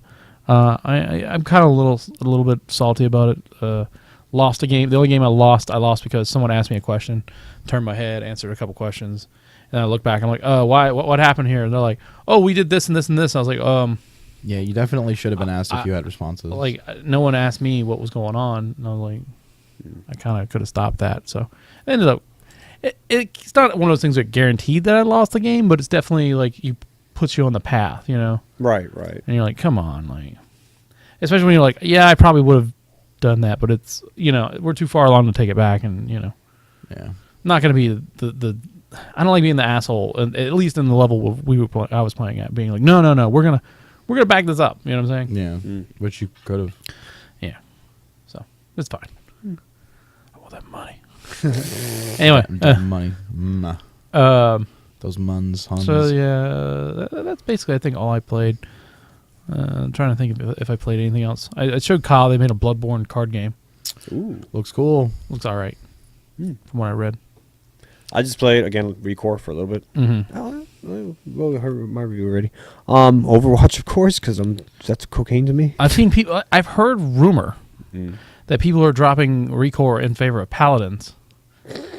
I'm kind of a little bit salty about it. Lost a game. The only game I lost because someone asked me a question, turned my head, answered a couple questions, and I look back. I'm like, why? What happened here? And they're like, oh, we did this and this and this. I was like, Yeah, you definitely should have been asked if you had responses. like no one asked me what was going on. And I was like, I kind of could have stopped that. So it ended up. It's not one of those things that guaranteed that I lost the game, but it's definitely like you puts you on the path, you know. Right. And you're like, come on, like, especially when you're like, yeah, I probably would have done that, but it's, you know, we're too far along to take it back, and you know, not gonna be the I don't like being the asshole, at least in the level I was playing at, being like, no, we're gonna back this up, you know what I'm saying? Yeah, which you could have. Yeah, so it's fine. I want that money. Anyway, money. Those muns. Huns. So yeah, that's basically I think all I played. I'm trying to think if I played anything else. I showed Kyle they made a Bloodborne card game. Ooh, looks cool. Looks all right from what I read. I just played again Recore for a little bit. Mm-hmm. Well, I heard my review already. Overwatch, of course, because that's cocaine to me. I've seen people. I've heard rumor that people are dropping Recore in favor of Paladins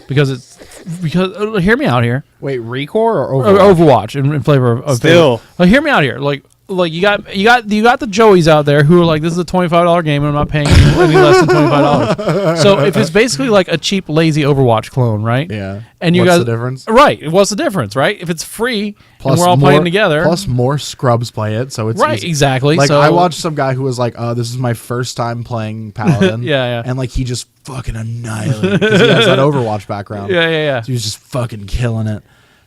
because hear me out here. Wait, Recore or Overwatch? Overwatch in favor of Still. Favor. Hear me out here. Like you got the Joeys out there who are like, this is a $25 game and I'm not paying any less than $25. So if it's basically like a cheap, lazy Overwatch clone, right? Yeah. And what's the difference? Right. What's the difference, right? If it's free plus and we're all playing together. Plus more scrubs play it, so it's right, easy. exactly. Like so, I watched some guy who was like, this is my first time playing Paladin. Yeah. And like he just fucking annihilated because he has that Overwatch background. Yeah. So he was just fucking killing it.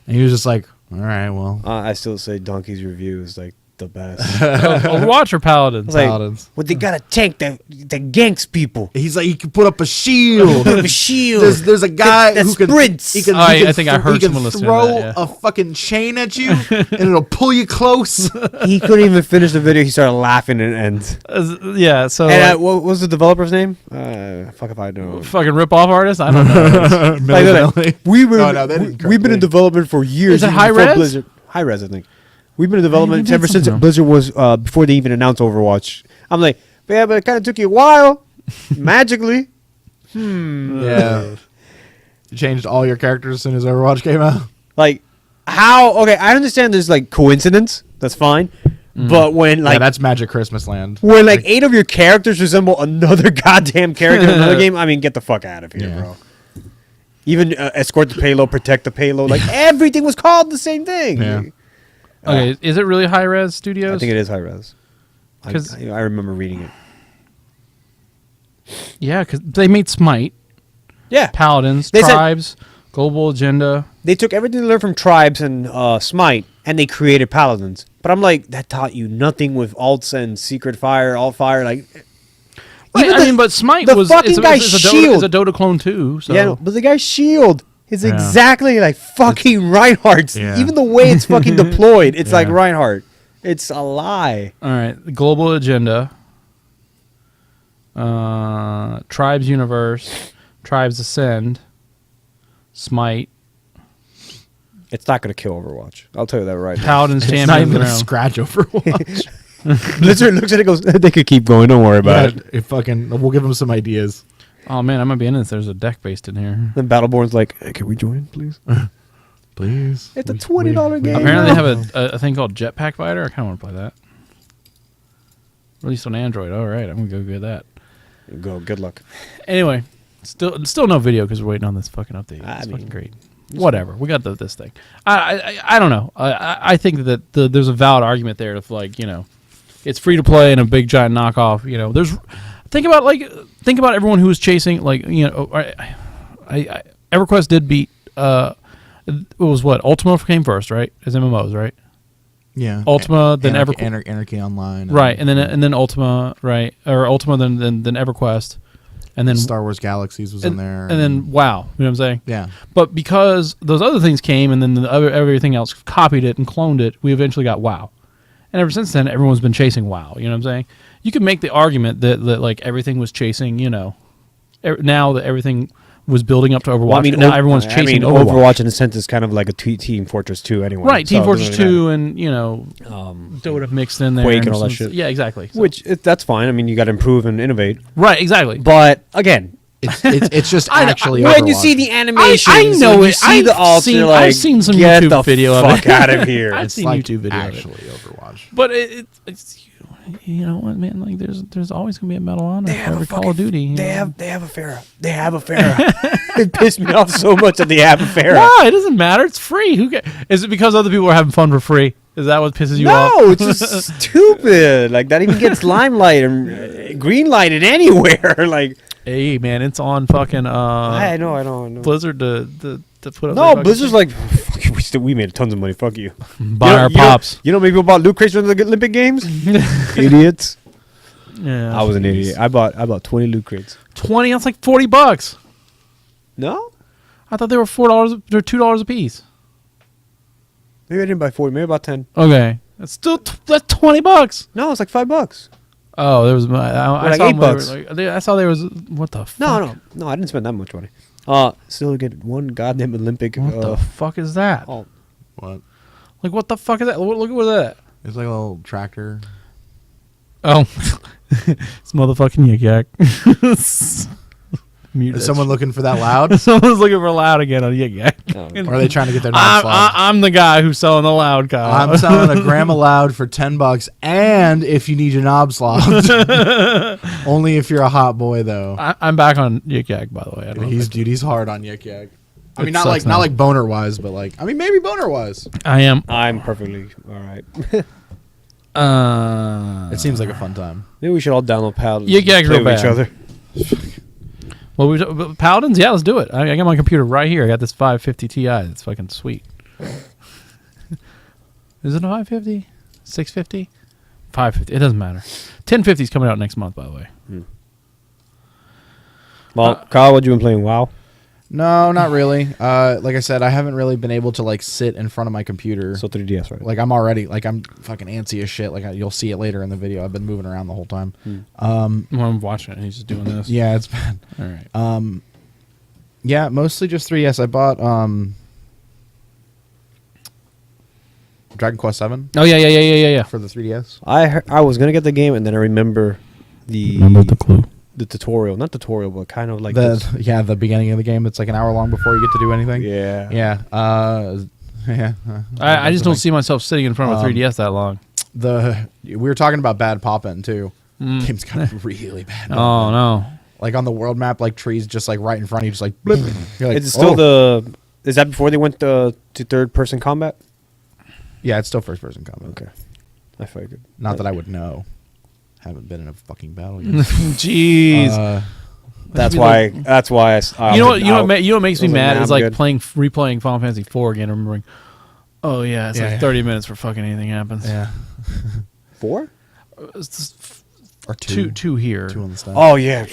And he was just like, all right, well. I still say Donkey's review is like the best. Overwatch or Paladins? Like, Paladins. well, they gotta tank the ganks people. He's like, he can put up a shield. A shield. There's a guy that who can. sprints. I think I heard he can someone listening to throw that, yeah. a fucking chain at you, and it'll pull you close. He couldn't even finish the video. He started laughing and ends. Yeah. So And what was the developer's name? Fuck if I know. fucking rip-off artist? I don't know. Like, we've They been in development for years. Is it even High before Res? Blizzard. High Res, I think. We've been in development did ever since something. Blizzard was before they even announced Overwatch. I'm like, yeah, but it kind of took you a while. Magically. Yeah. You changed all your characters as soon as Overwatch came out. Like, how? Okay, I understand there's like coincidence. That's fine. But when like that's Magic Christmas Land. when like 8 of your characters resemble another goddamn character in another game, I mean, get the fuck out of here, bro. Even escort the payload, protect the payload, like everything was called the same thing. Yeah. Okay, is it really High Res Studios? I think it is High Res. 'Cause- I remember reading it. Yeah, because they made Smite, Yeah, Paladins, They said- Tribes, Global Agenda. they took everything they learned from Tribes and Smite, and they created Paladins. But I'm like, that taught you nothing with alts and Secret Fire, Alt Fire, like. Right, even I the- mean, but Smite the was fucking it's a, guy's it's a shield. Dota, it's a Dota clone too. So Yeah, but the guy's shield is Yeah. exactly like fucking Reinhardt's. Yeah. Even the way it's fucking deployed, it's like Yeah. Reinhardt. It's a lie. all right, the Global Agenda, Tribes Universe, Tribes Ascend, Smite, It's not going to kill Overwatch. I'll tell you that right now. Paladins It's not Champions even a Ground. scratch Overwatch. Blizzard looks at it and goes, they could keep going. Don't worry about it. We'll give them some ideas. Oh man, I might be in this. There's a deck based in here. Then Battleborn's like, hey, can we join, please? Please. It's a $20 game. Apparently they have a thing called Jetpack Fighter. I kind of want to play that. Released on Android. All right, I'm gonna go get that. Go. Good luck. Anyway, still no video because we're waiting on this fucking update. I It's mean, fucking great. Whatever. We got this thing. I don't know. I think that there's a valid argument there of like, you know, it's free to play and a big giant knockoff. You know, think about everyone who was chasing like, you know, I EverQuest did beat it was what Ultima came first, right? As MMOs, right? Yeah. Ultima, then Anarchy Online. right, and then Ultima, right, or Ultima, then EverQuest, and then Star Wars Galaxies was in there. and then WoW. You know what I'm saying? Yeah. But because those other things came, and then everything else copied it and cloned it, we eventually got WoW. And ever since then, everyone's been chasing WoW. You know what I'm saying? You could make the argument that like everything was chasing. You know, now that everything was building up to Overwatch. Well, I mean, and now everyone's chasing Overwatch in a sense is kind of like a Team Fortress 2 anyway. Right, Team so it Fortress doesn't really 2 and, you know, Dota mixed in there. Quake and all that shit. Yeah, exactly. So- Which, that's fine. I mean, you got to improve and innovate. right, exactly. But, again, It's just actually when you Overwatch. see the animations, I know when you it. see the alts, you're like, I've seen some get YouTube the video of fuck it. out of here. I've It's seen like YouTube video of it. actually Overwatch. But it's you know what, man? Like there's always gonna be a Medal of Honor for every Call of Duty. you They know? have a Farah. They have a Farah. It pissed me off so much that they have a Farah. Why? It doesn't matter. It's free. Who cares? Is it because other people are having fun for free? Is that what pisses you No, off? it's just stupid. Like that even gets limelight and green lighted anywhere. Like, Hey man, it's on fucking I know. Blizzard to put up. No, Blizzard's like, fuck you, we made tons of money. Fuck you. buy our pops. You know, maybe bought loot crates from the Olympic Games. Idiots. Yeah, I was an idiot. I bought 20 loot crates. 20. That's like $40. No, I thought they were $4 or $2 a piece. maybe I didn't buy 40. Maybe about 10. Okay, that's still that's $20. No, it's like $5. Oh, there was I like saw $8. I saw there was what the fuck? No, I didn't spend that much money. Still get one goddamn Olympic. What the fuck is that? Oh, What? Like what the fuck is that? Look at what that. It's like a little tractor. Oh, it's motherfucking Yik Yak. Mute Is that someone shit. looking for that loud? Someone's looking for loud again on Yik Yak. Or are they trying to get their knobs loud? I'm the guy who's selling the loud, Kyle. I'm selling a grandma loud for $10, and if you need your knobs loud, only if you're a hot boy though. I'm back on Yik Yak, by the way. I don't know He's hard on Yik Yak. I It mean, sucks not now. like boner wise, but like maybe boner wise. I am. I'm perfectly all right. It seems like a fun time. Maybe we should all download Paladins. Yik Yak and play real with each bad. other. Well, Paladins, yeah, let's do it. I got my computer right here. I got this 550 Ti. It's fucking sweet. Is it a 550? 650? 550. It doesn't matter. 1050 is coming out next month, by the way. Well, Kyle, what you been playing? WoW. No, not really. Like I said, I haven't really been able to like sit in front of my computer. So 3DS, right? Like I'm fucking antsy as shit. Like you'll see it later in the video. I've been moving around the whole time. When I'm watching it, he's just doing this. Yeah, it's bad. All right. Yeah, mostly just 3DS. I bought Dragon Quest 7 Oh, yeah. for the 3DS. I was gonna get the game, and then I remember the clue. the tutorial, not tutorial, but kind of like The beginning of the game. It's like an hour long before you get to do anything. yeah. Yeah. Yeah. I just don't see myself sitting in front of a 3DS that long. We were talking about bad pop-in too. Game's got really bad. Oh, no. Like on the world map, like trees just like right in front of you, just like blip. You're like, Is it still oh. Is that before they went to third-person combat? Yeah, it's still first-person combat. Okay, I figured. Not that I would know. Haven't been in a fucking battle yet. Jeez. That's why. That's why. You know what makes me I was like, mad nah, is I'm like good. replaying Final Fantasy 4 again, and remembering. Oh yeah, it's Yeah, like yeah. 30 minutes for fucking anything happens. Yeah. 4? It's just Or two here. 2 on the stack. Oh yeah.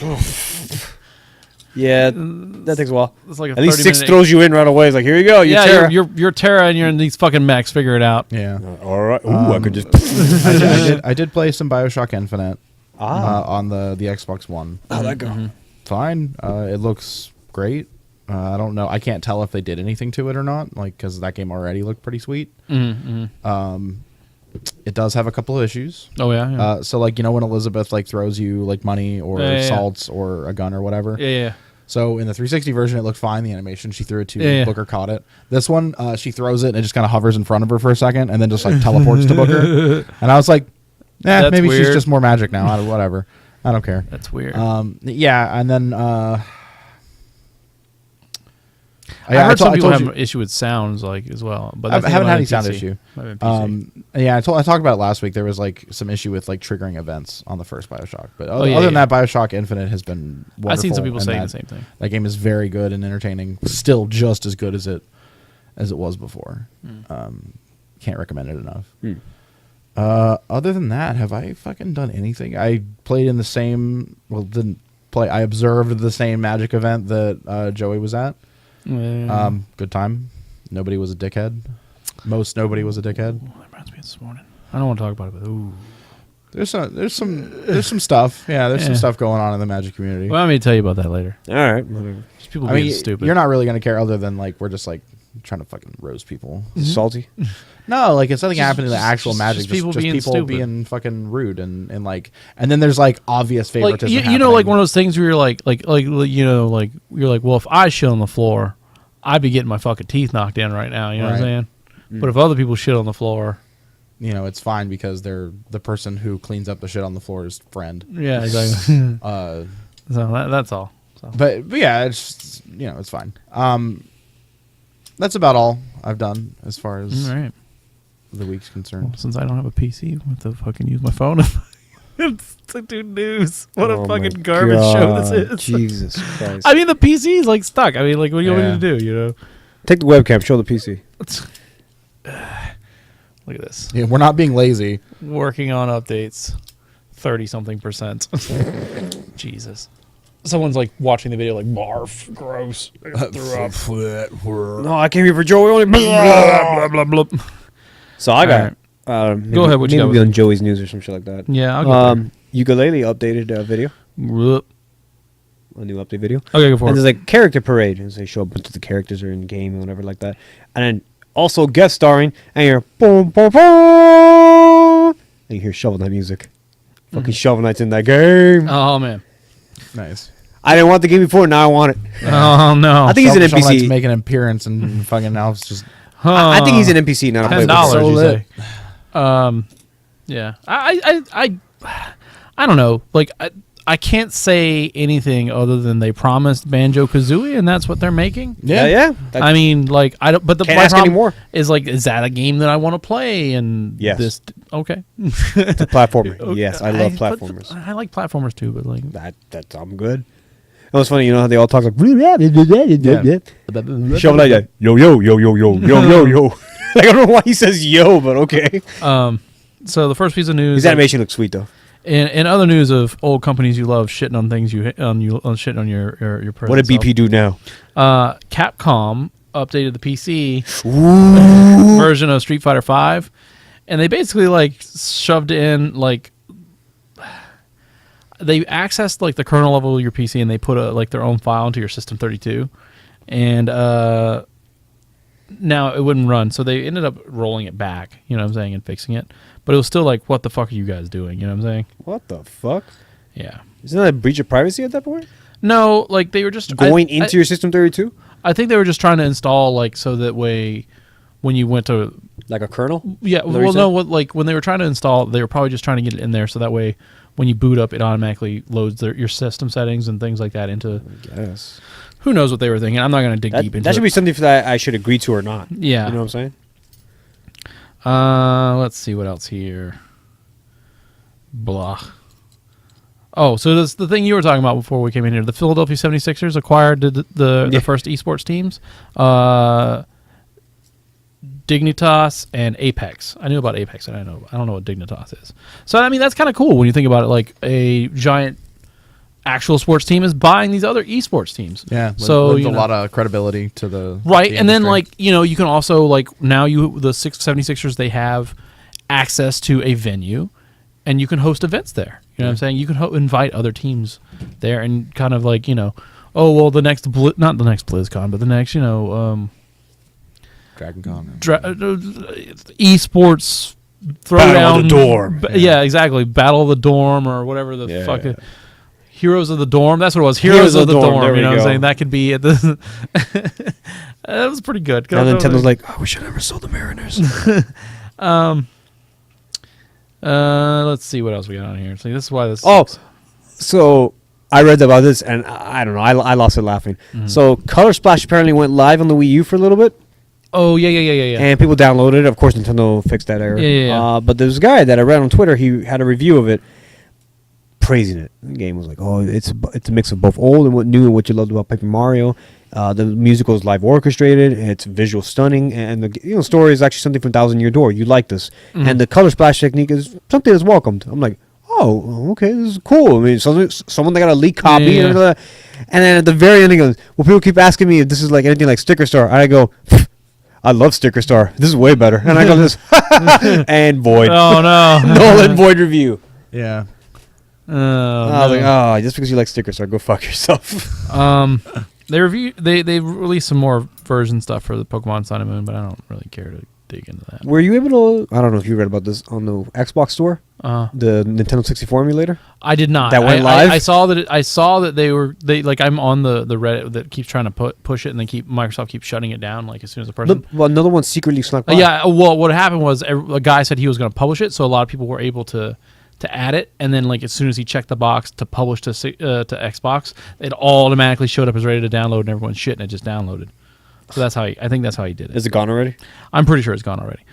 Yeah, that takes a while. It's like a At least 30 6 minute- throws you in right away. It's like, here you go. Yeah, Terra. you're Terra, and you're in these fucking mechs. Figure it out. Yeah. All right. Ooh, I could just. I did play some BioShock Infinite Ah. on the Xbox One. How'd that go? Fine. It looks great. I don't know. I can't tell if they did anything to it or not, like because that game already looked pretty sweet. It does have a couple of issues. Oh yeah. So like when Elizabeth like throws you like money or Yeah. salts or a gun or whatever. Yeah. So in the 360 version, it looked fine. The animation, she threw it to Yeah. Booker, caught it. This one, she throws it and it just kind of hovers in front of her for a second and then just like teleports to Booker. And I was like, That's maybe she's weird. just more magic now. Whatever. I don't care. That's weird. Yeah, and then I heard some people told have you- an issue with sounds like as well, but I that's haven't not had any on sound PC. issue. Might be on PC. Yeah, I talked about it last week. There was like some issue with like triggering events on the first BioShock, but other yeah, than yeah. that, BioShock Infinite has been wonderful. I've seen some people and saying that- the same thing. That game is very good and entertaining. Still just as good as it was before. Can't recommend it enough. Other than that, have I fucking done anything? I played in the same. Well, didn't play. I observed the same Magic event that Joey was at. Good time. Nobody was a dickhead. Nobody was a dickhead. That reminds me of this morning. I don't want to talk about it, but ooh. There's some stuff. Yeah, there's some Yeah. stuff going on in the Magic community. Well, I'm going to tell you about that later. All right. Whatever. Just people I being mean, stupid. you're not really gonna care, other than like we're just like trying to fucking roast people. Salty. No, like it's nothing happening to the just- actual just Magic. Just people being stupid. being fucking rude and like, and then there's like obvious like favoritism. you know, like happening. one of those things where you're like you know, like you're like, well, if I shit on the floor, I'd be getting my fucking teeth knocked in right now. You know what I'm Right. saying? But if other people shit on the floor, It's fine because they're the person who cleans up the shit on the floor's friend. yeah, exactly. Uh, So that's all. So. but yeah, it's it's fine. That's about all I've done as far as All right. the week's concerned. Since I don't have a PC, I'm going to fucking use my phone. It's to do news. What a Oh my fucking garbage show this God, is. Jesus Christ. I mean, the PC is like stuck. I mean, like, what do you want me Yeah. to do? You know? Take the webcam. Show the PC. Look at this. Yeah, we're not being lazy. Working on updates, 30-something%. Jesus. Someone's like watching the video, like, barf, gross. I threw up. No, I came here for Joey only. Blah, blah, blah, blah. So I got. Go ahead, what you maybe got be with on Joey's news or some shit like that. Yeah, I'll go Ukulele updated video, there. a new update video. Okay, go for And it. there's like character parade, and they show a bunch of the characters are in game and whatever like that. And then also guest starring, and you're boom, boom, boom, and you hear Shovel Knight music. Fucking Shovel Knight's in that game. Oh, man. Nice. I didn't want the game before, now I want it. Oh, no. I think he's an Shovel Knight's NPC. making an appearance and fucking now it's just I think he's an NPC, not a $10, playable. So you lit. say. Yeah. I don't know. Like, I can't say anything other than they promised Banjo-Kazooie, and that's what they're making. Yeah. I mean, like, I don't. But the Can't my ask problem anymore. is like, is that a game that I want to play? And Yes. this, okay. It's a platformer. Okay. Yes, I love but platformers. I like platformers too, but like, That's I'm good. It was funny, you know how they all talk like Shovel Knight, yo yo yo yo yo yo yo yo. Like, I don't know why he says yo, but okay. so the first piece of news. His animation looks sweet though. In other news of old companies you love shitting on things you shitting on your What did BP do now? Capcom updated the PC version of Street Fighter V, and they basically like shoved in like they accessed like the kernel level of your PC and they put like their own file into your System 32, and now it wouldn't run, so they ended up rolling it back. You know what I'm saying, and fixing it, but it was still like, what the fuck are you guys doing? You know what I'm saying? What the fuck? Yeah. Isn't that a breach of privacy at that point? No, like they were just Going into your System 32? I think they were just trying to install like so that way when you went to Like a kernel? yeah what you well said? no what like when they were trying to install they were probably just trying to get it in there so that way when you boot up it automatically loads your system settings and things like that into Yes. who knows what they were thinking. I'm not going to dig deep into That should it. be something that I should agree to or not. Yeah. You know what I'm saying? Let's see what else here. Blah. Oh, so this the thing you were talking about before we came in here. The Philadelphia 76ers acquired the first esports teams. Dignitas and Apex. I knew about Apex, and I don't know what Dignitas is. So I mean, that's kind of cool when you think about it. Like a giant actual sports team is buying these other esports teams. yeah. So lends you a know, lot of credibility to the right, the and then industry. like you can also like now the 76ers they have access to a venue, and you can host events there. You know what I'm saying? You can invite other teams there, and kind of like oh well, the next not the next BlizzCon, but the next Dragon Con. esports throwdown. Battle of the Dorm. Yeah, exactly. Battle of the Dorm or whatever the Yeah. fuck. Heroes of the Dorm. That's what it was. Heroes of the Dorm. There You know we what I'm go. saying? That could be at the. That was pretty good. Now Nintendo's like, I wish I never sold the Mariners. Let's see what else we got on here. See, this is why this. Oh, so I read about this, and I don't know. I lost it laughing. Mm-hmm. So Color Splash apparently went live on the Wii U for a little bit, Oh yeah. and people downloaded it. Of course, Nintendo fixed that error. Yeah. But there's a guy that I read on Twitter. He had a review of it, praising it. The game was like, oh, it's a mix of both old and what new and what you loved about Paper Mario. The musical is live orchestrated. It's visual stunning, and the story is actually something from Thousand Year Door. You like this, and the color splash technique is something that's welcomed. I'm like, oh, okay, this is cool. I mean, someone that got a leak copy, Yeah. And then at the very end, he goes, well, people keep asking me if this is like anything like Sticker Star. And I go, I love Sticker Star. This is way better. And I go this, and Void. Oh no. Nolan Void review. Yeah. Oh, I was like, oh, just because you like Sticker Star, go fuck yourself. They released some more version stuff for the Pokemon Sun and Moon, but I don't really care to dig into that. Were you able to, I don't know if you read about this on the Xbox store, the Nintendo 64 emulator? I did not. That went live? I saw that. I saw that they like. I'm on the Reddit that keeps trying to push it, and Microsoft keeps shutting it down. Like as soon as a person. Well, another one secretly snuck by. Yeah. Well, what happened was a guy said he was going to publish it, so a lot of people were able to add it, and then like as soon as he checked the box to publish to Xbox, it automatically showed up as ready to download, and everyone's shit, and it just downloaded. So I think that's how he did it. Is it gone already? I'm pretty sure it's gone already.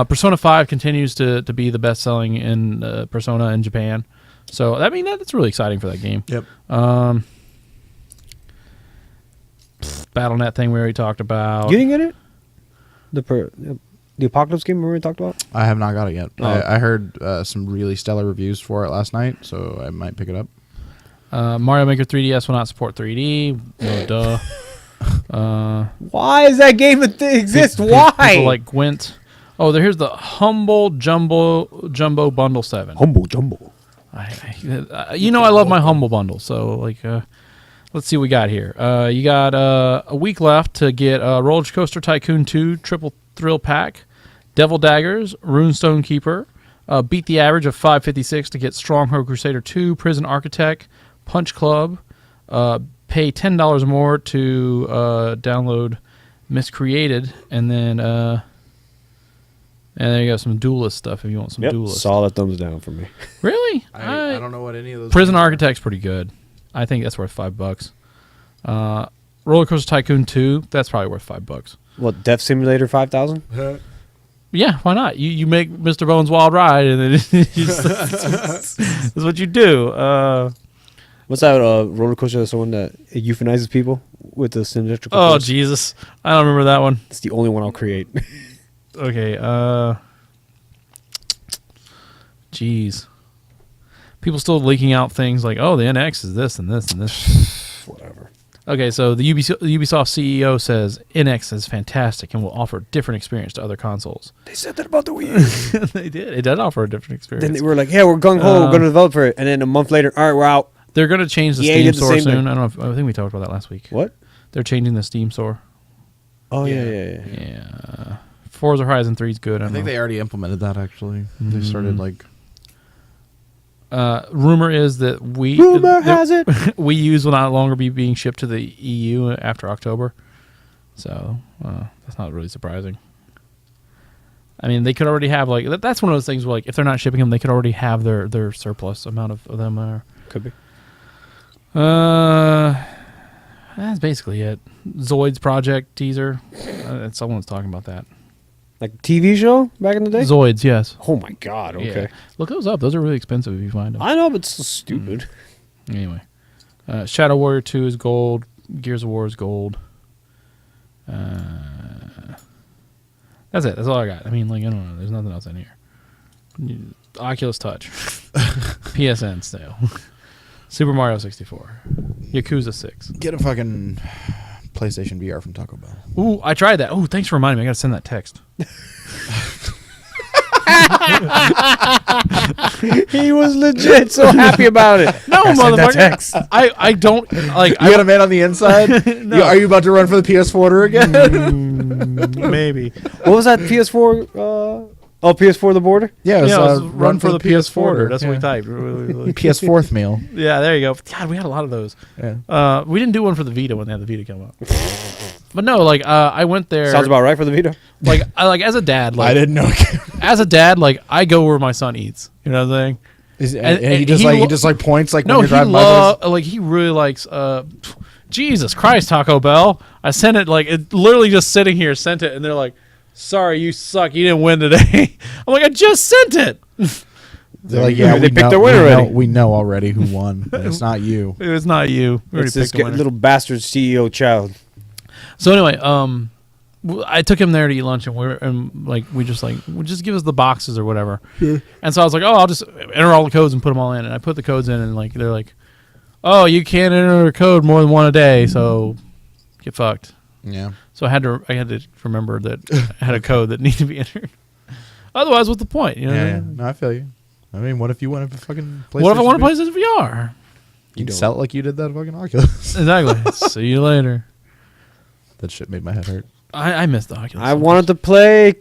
Persona 5 continues to be the best selling in Persona in Japan. So I mean that's really exciting for that game. Yep. BattleNet thing we already talked about. You didn't get it? The Apocalypse game we already talked about? I have not got it yet. Oh. I heard some really stellar reviews for it last night, so I might pick it up. Mario Maker 3DS will not support 3D. No, duh. Why is that game exist? Why? People like Gwent. Oh, here's the Humble Jumbo Bundle 7. Humble Jumbo. I love my Humble Bundle. So, let's see what we got here. You got a week left to get Roller Coaster Tycoon 2 Triple Thrill Pack, Devil Daggers, Runestone Keeper, beat the average of 556 to get Stronghold Crusader 2, Prison Architect, Punch Club, pay $10 more to download Miscreated, and then there you go, some Duelist stuff if you want some Duelist. Solid thumbs down for me. Really? I don't know what any of those. Prison Architect's pretty good. I think that's worth $5. Roller Coaster Tycoon 2, that's probably worth $5. What, Death Simulator 5000? Yeah, why not? You make Mr. Bones Wild Ride, and then that's what you do. What's that roller coaster? That's the one that euthanizes people with the symmetrical. Oh, force? Jesus. I don't remember that one. It's the only one I'll create. Okay, jeez. People still leaking out things like, oh, the NX is this and this and this. Whatever. Okay, so the Ubisoft CEO says NX is fantastic and will offer a different experience to other consoles. They said that about the Wii U. They did. It did offer a different experience. Then they were like, yeah, we're gung-ho, we're going to develop for it. And then a month later, all right, we're out. They're going to change the EA Steam did the store same soon. thing. I don't know. I think we talked about that last week. What? They're changing the Steam store. Oh, Yeah. Yeah. Forza Horizon 3 is good. I think they already implemented that. Actually, they started like. Rumor is that Rumor has it. Wii U's will not longer be being shipped to the EU after October. So that's not really surprising. I mean, they could already have that's one of those things where if they're not shipping them, they could already have their surplus amount of them. Could be. That's basically it. Zoid's project teaser. Someone's talking about that. Like TV show back in the day? Zoids, yes. Oh, my God. Okay. Yeah. Look those up. Those are really expensive if you find them. I know, but it's so stupid. Anyway. Shadow Warrior 2 is gold. Gears of War is gold. That's it. That's all I got. I mean, I don't know. There's nothing else in here. Oculus Touch. PSN still. Super Mario 64. Yakuza 6. Get a fucking PlayStation VR from Taco Bell. Ooh, I tried that. Ooh, thanks for reminding me. I got to send that text. He was legit so happy about it. No, motherfucker. I don't like. You got a man on the inside? No. Are you about to run for the PS4 again? Maybe. What was that PS4? PS4 the border? Yeah, it was, run for the PS4. That's what we yeah. typed. PS4th meal. Yeah, there you go. God, we had a lot of those. Yeah. We didn't do one for the Vita when they had the Vita come out. But no, I went there. Sounds about right for the Vita. As a dad, I didn't know. As a dad, I go where my son eats. You know what I'm saying? And he just points when no, you're driving by. he really likes. Jesus Christ, Taco Bell! I sent it it literally just sitting here. Sent it, and they're like, "Sorry, you suck. You didn't win today." I'm like, "I just sent it." They're like, yeah, they picked their winner already. We know already who won. It's not you. It was not you. We already It's this picked the winner. little bastard CEO child. So anyway, I took him there to eat lunch, and we just give us the boxes or whatever. Sure. And so I was like, oh, I'll just enter all the codes and put them all in. And I put the codes in, and they're like, oh, you can't enter a code more than one a day, so get fucked. Yeah. So I had to remember that I had a code that needed to be entered. Otherwise, what's the point? You know? Yeah. No, I feel you. I mean, what if you want a fucking PlayStation? What if I want to play this VR? You can sell it like you did that fucking Oculus. Exactly. See you later. That shit made my head hurt. I missed the Oculus. I wanted to play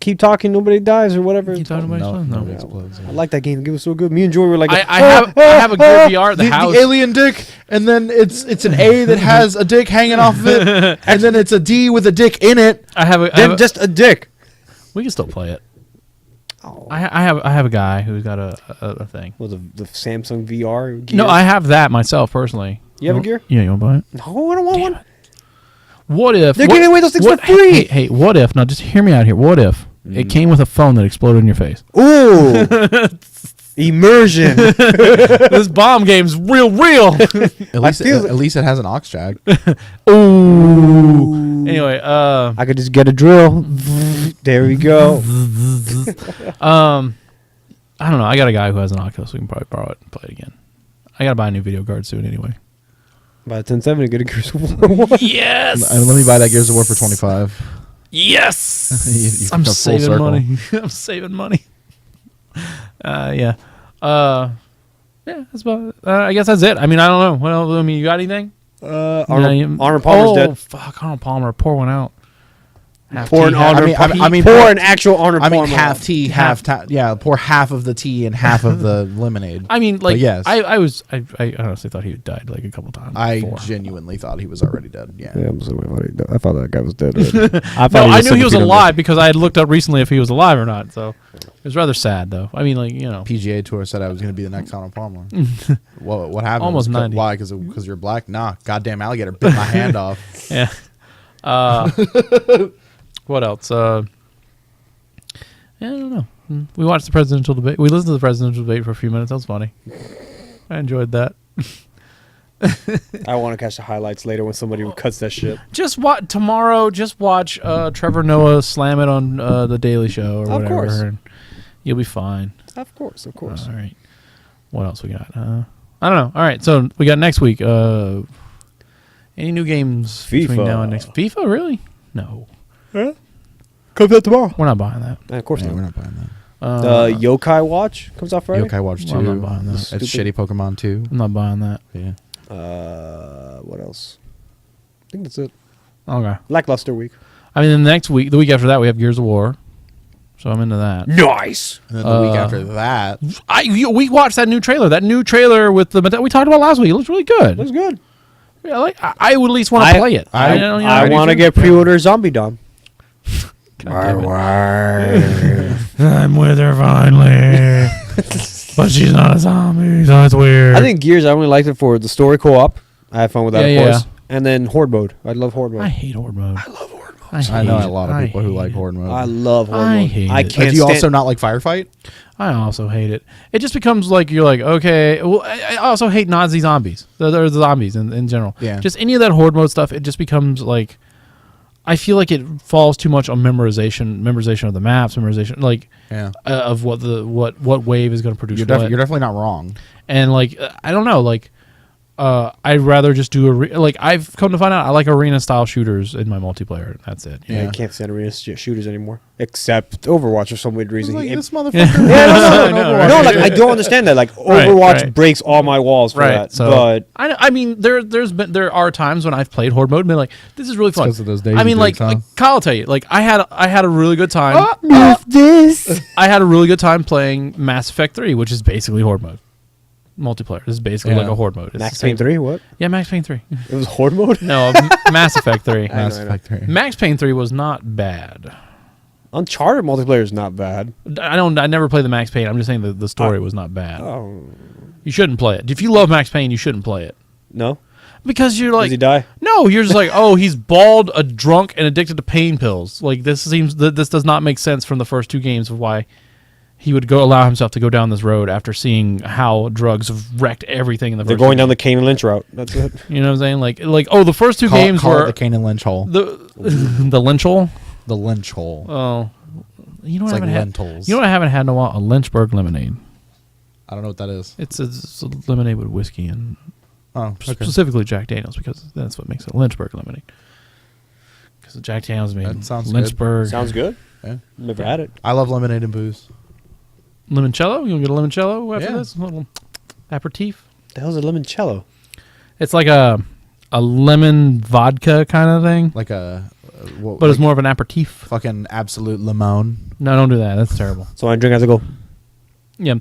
Keep Talking, Nobody Dies or whatever. Keep Talking, Nobody Dies? No. Nobody explodes. I like that game. It was so good. Me and Joy were like, I have a Gear VR at the house. The alien dick, and then it's an A that has a dick hanging off of it, and then it's a D with a dick in it. then just a dick. We can still play it. Oh. I have a guy who's got a thing. Well, the Samsung VR gear? No, I have that myself personally. You have a gear? Yeah, you want to buy it? No, I don't want one. What if They're giving away those things what, for free. Hey, what if? Now, just hear me out here. What if it came with a phone that exploded in your face? Ooh, immersion. This bomb game's real. At least it has an aux jack. Ooh. Anyway, I could just get a drill. There we go. I don't know. I got a guy who has an Oculus. We can probably borrow it and play it again. I gotta buy a new video card soon anyway. By 1070, get a Gears of War 1. Yes. Let me buy that Gears of War for 25. Yes. You I'm come full saving circle. money. I'm saving money. Yeah. That's about it. I guess that's it. I mean, I don't know. What else? I mean, you got anything? Arnold Palmer's dead. Fuck, Arnold Palmer. Pour one out. Pour an Arnold I mean, pour an actual Arnold Palmer. half tea, yeah. Pour half of the tea and half of the lemonade. I mean, like, But yes. I honestly thought he had died like a couple times. I before. genuinely thought he was already dead. Yeah. I thought that guy was dead. I knew he was alive because I had looked up recently if he was alive or not. So it was rather sad, though. I mean, like, you know, PGA Tour said I was going to be the next Arnold Palmer. What happened? Almost 90. Why? Because you're black? Nah, goddamn alligator bit my hand off. yeah. What else? Yeah, I don't know. We watched the presidential debate. We listened to the presidential debate for a few minutes. That was funny. I enjoyed that. I want to catch the highlights later when somebody cuts that shit. Just watch tomorrow. Just watch Trevor Noah slam it on the Daily Show or Of whatever. course. And you'll be fine. Of course. All right. What else we got? I don't know. All right. So we got next week. Any new games between FIFA. now and next? FIFA, really? No. Huh? Comes out tomorrow. We're not buying that. Of course Yeah, we're not. not buying that. Yokai Watch comes out Friday. Yokai Watch 2. Well, I'm not buying that. It's Stupid. shitty Pokemon 2. I'm not buying that. Yeah. What else? I think that's it. Okay. Lackluster week. I mean, the week after that, we have Gears of War. So I'm into that. Nice. And then the week after that, We watched that new trailer. That new trailer with the that we talked about last week. It looks really good. That's good. Yeah, I would at least want to play it. I want to get pre-order Zombie Dom. I'm with her finally, but she's not a zombie. So it's weird. I think Gears, I only liked it for the story co-op. I had fun with that, Yeah, of course. And then Horde mode. I love Horde mode. I hate Horde mode. I love Horde mode. I know a lot of people who like Horde mode. I love Horde I mode. hate I it. can't Do you stand also not like Firefight? I also hate it. It just becomes like you're like, okay. Well, I also hate Nazi zombies. The zombies in general. Yeah. Just any of that Horde mode stuff. It just becomes like, I feel like it falls too much on memorization of the maps, memorization like of what wave is going to produce. You're definitely not wrong. And like I don't know, like I'd rather just do I've come to find out I like arena style shooters in my multiplayer. That's it. I can't stand arena shooters anymore, except Overwatch for some weird reason. Like, It- this motherfucker. I know, right? no, like I don't understand that. Like Overwatch right. breaks all my walls for that. So But I mean there are times when I've played Horde mode and been like, this is really fun. 'cause of those Daisy I mean Dukes, huh? like Kyle will tell you, like I had a really good time. this. I had a really good time playing Mass Effect 3, which is basically Horde mode. Multiplayer. This is basically like a Horde mode. It's Max the same- Payne 3. What? Yeah, Max Payne 3. It was Horde mode. No, Mass Effect 3. Mass I know. Effect 3. Max Payne 3 was not bad. Uncharted multiplayer is not bad. I never played the Max Payne. I'm just saying the story was not bad. Oh You shouldn't play it. If you love Max Payne, you shouldn't play it. no. Because you're like, Does he die? no, you're just like, oh, he's bald, a drunk, and addicted to pain pills. Like this does not make sense from the first two games of why he would allow himself to go down this road after seeing how drugs have wrecked everything in the. They're first going two down the games. Kane and Lynch route. That's it. You know what I'm saying? Like oh, the first two games Call it were the Kane and Lynch hole. the Lynch hole. The Lynch hole. Oh, you know what It's I like haven't had? lentils. You know what I haven't had in a while? A Lynchburg lemonade. I don't know what that is. It's a lemonade with whiskey and Oh, okay. specifically Jack Daniels because that's what makes it Lynchburg lemonade. Because the Jack Daniels made That sounds good. Lynchburg. Sounds good. Yeah. Never had it. I love lemonade and booze. Limoncello? You want to get a limoncello after Yeah. this? A little aperitif? The hell's a limoncello? It's like a lemon vodka kind of thing, Like a... but it's more of an aperitif. fucking absolute limon. No, don't do that. That's terrible. So I drink as I go. Yeah.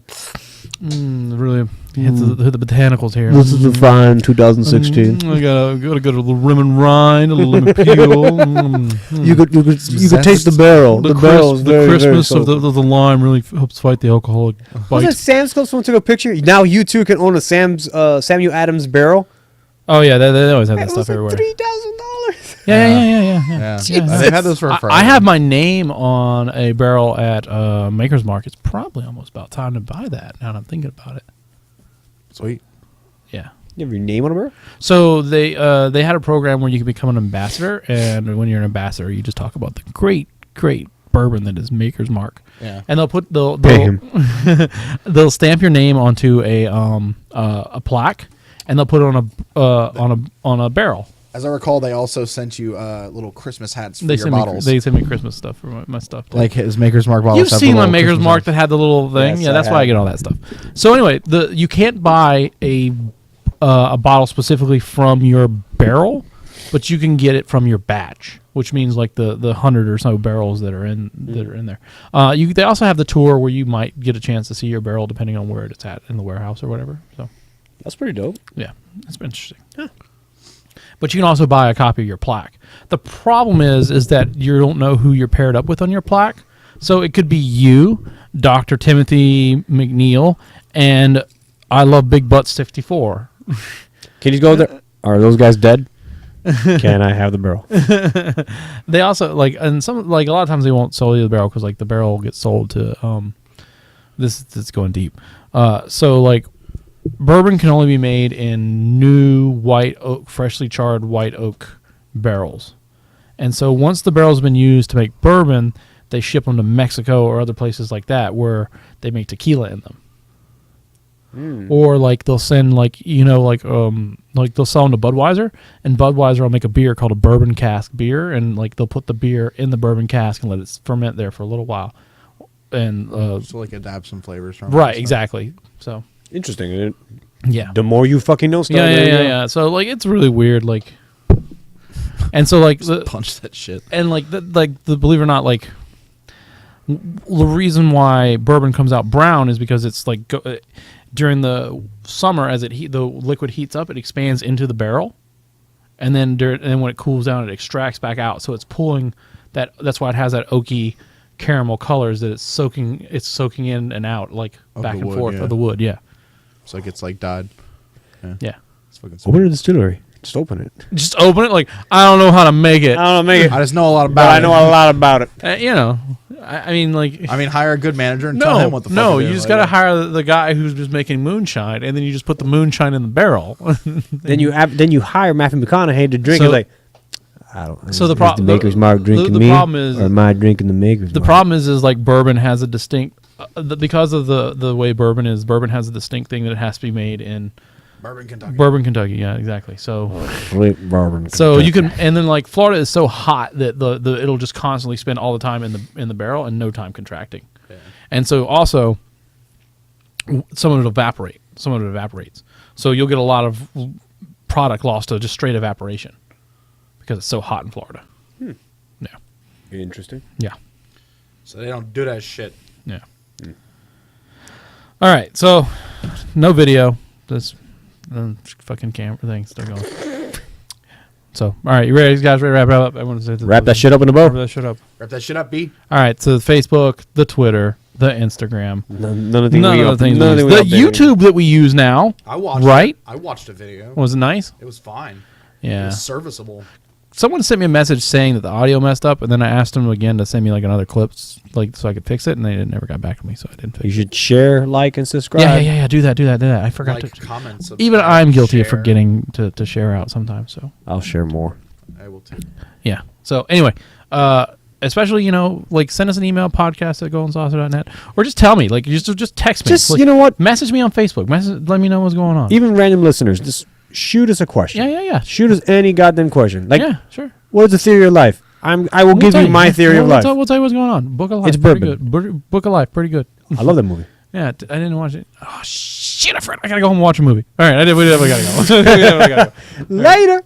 Really hit the botanicals here. This is a fine 2016. I got a little lemon rind, a little lemon peel. You could taste the barrel. The barrel is very, crispness very of the lime really helps fight the alcoholic Was bite. it Sam's Club? Someone took a picture. Now you too can own a Samuel Adams barrel. Oh yeah, they always have that stuff everywhere. $3,000. Yeah. I've had those for forever. I have my name on a barrel at Maker's Mark. It's probably almost about time to buy that. Now that I'm thinking about it. Sweet. Yeah. You have your name on a barrel? So they had a program where you could become an ambassador, and when you're an ambassador, you just talk about the great bourbon that is Maker's Mark. Yeah. And they'll Pay him. they'll stamp your name onto a plaque, and they'll put it on a barrel. As I recall, they also sent you little Christmas hats for They your sent bottles. me Christmas stuff for my stuff. Like his Maker's Mark bottles. You've have the seen my little Maker's Christmas Mark hats. that had the little thing. Yes, Yeah, that's I why I have. get all that stuff. So anyway, you can't buy a bottle specifically from your barrel, but you can get it from your batch, which means like the 100 or so barrels that are in there. They also have the tour where you might get a chance to see your barrel depending on where it's at in the warehouse or whatever. So That's pretty dope. yeah, it's been interesting. Yeah. But you can also buy a copy of your plaque. The problem is that you don't know who you're paired up with on your plaque. So it could be you, Dr. Timothy McNeil, and I Love Big Butts 54. Can you go there? Are those guys dead? Can I have the barrel? They also and some a lot of times they won't sell you the barrel because the barrel gets sold to this is going deep. So bourbon can only be made in new white oak, freshly charred white oak barrels. And so once the barrel's been used to make bourbon, they ship them to Mexico or other places like that where they make tequila in them. Or they'll send they'll sell them to Budweiser, and Budweiser will make a beer called a bourbon cask beer, and they'll put the beer in the bourbon cask and let it ferment there for a little while. And So adapt some flavors from it right, and stuff. exactly. So Interesting. yeah. The more you fucking know stuff. Yeah. So it's really weird, and so Punch that shit. and the believe it or not, the reason why bourbon comes out brown is because it's during the summer as the liquid heats up, it expands into the barrel, and then when it cools down, it extracts back out. So it's pulling that. That's why it has that oaky caramel colors that it's soaking in and out back and wood, forth yeah. of the wood. Yeah. It's it's dyed. Yeah. It's fucking Open a distillery. Just open it. Just open it. I don't know how to make it. I don't know, make it. I just know a lot about But it. I know a lot about it. I mean, hire a good manager and tell him what the fuck to do. you just gotta hire the guy who's just making moonshine, and then you just put the moonshine in the barrel. Then you hire Matthew McConaughey to drink. So- It's like, I don't. So the is problem- the Maker's Mark drinking the me, problem is- or am I drinking the Maker's The Mark? problem is bourbon has a distinct because of the way bourbon is. Bourbon has a distinct thing that it has to be made in Bourbon, Kentucky. Bourbon, Kentucky. Yeah, exactly. So Sweet bourbon. so you can, and then Florida is so hot that the it'll just constantly spend all the time in the barrel and no time contracting. Yeah. And so also some of it evaporates. So you'll get a lot of product lost to just straight evaporation because it's so hot in Florida. Yeah. Interesting. Yeah. So they don't do that shit. Yeah. All right. So no video. This fucking camera things. They're going. So, all right. You ready, guys? Ready to wrap it up? Everyone say Wrap that shit up in a bow. Wrap that shit up. Wrap that shit up, B. All right. So the Facebook, the Twitter, the Instagram. None of the None of the things. none of The we updated. YouTube that we use now. I watched Right? it. I watched a video. Was it nice? It was fine. It Yeah. was serviceable. Someone sent me a message saying that the audio messed up, and then I asked them again to send me another clip, so I could fix it, and they never got back to me, so I didn't fix You it. should share, like, and subscribe. Yeah. Do that. I forgot Like, to. comment, subscribe, Even I'm guilty of share. forgetting to share out sometimes. So I'll share more. I will too. yeah. So anyway, especially send us an email, podcast@goldenSaucer.net, or just tell me, just text me. Just, you know what? Message me on Facebook. Let me know what's going on. Even random listeners, just shoot us a question. Yeah. Shoot us any goddamn question. Like, Yeah, sure. what is the theory of life? I will give tell you my theory of life. We'll tell you what's going on. Book of Life. It's pretty bourbon. good. Book of Life. Pretty good. I love that movie. Yeah, I didn't watch it. Oh shit! I forgot. I gotta go home and watch a movie. All right, we definitely gotta go. We definitely gotta go. Later.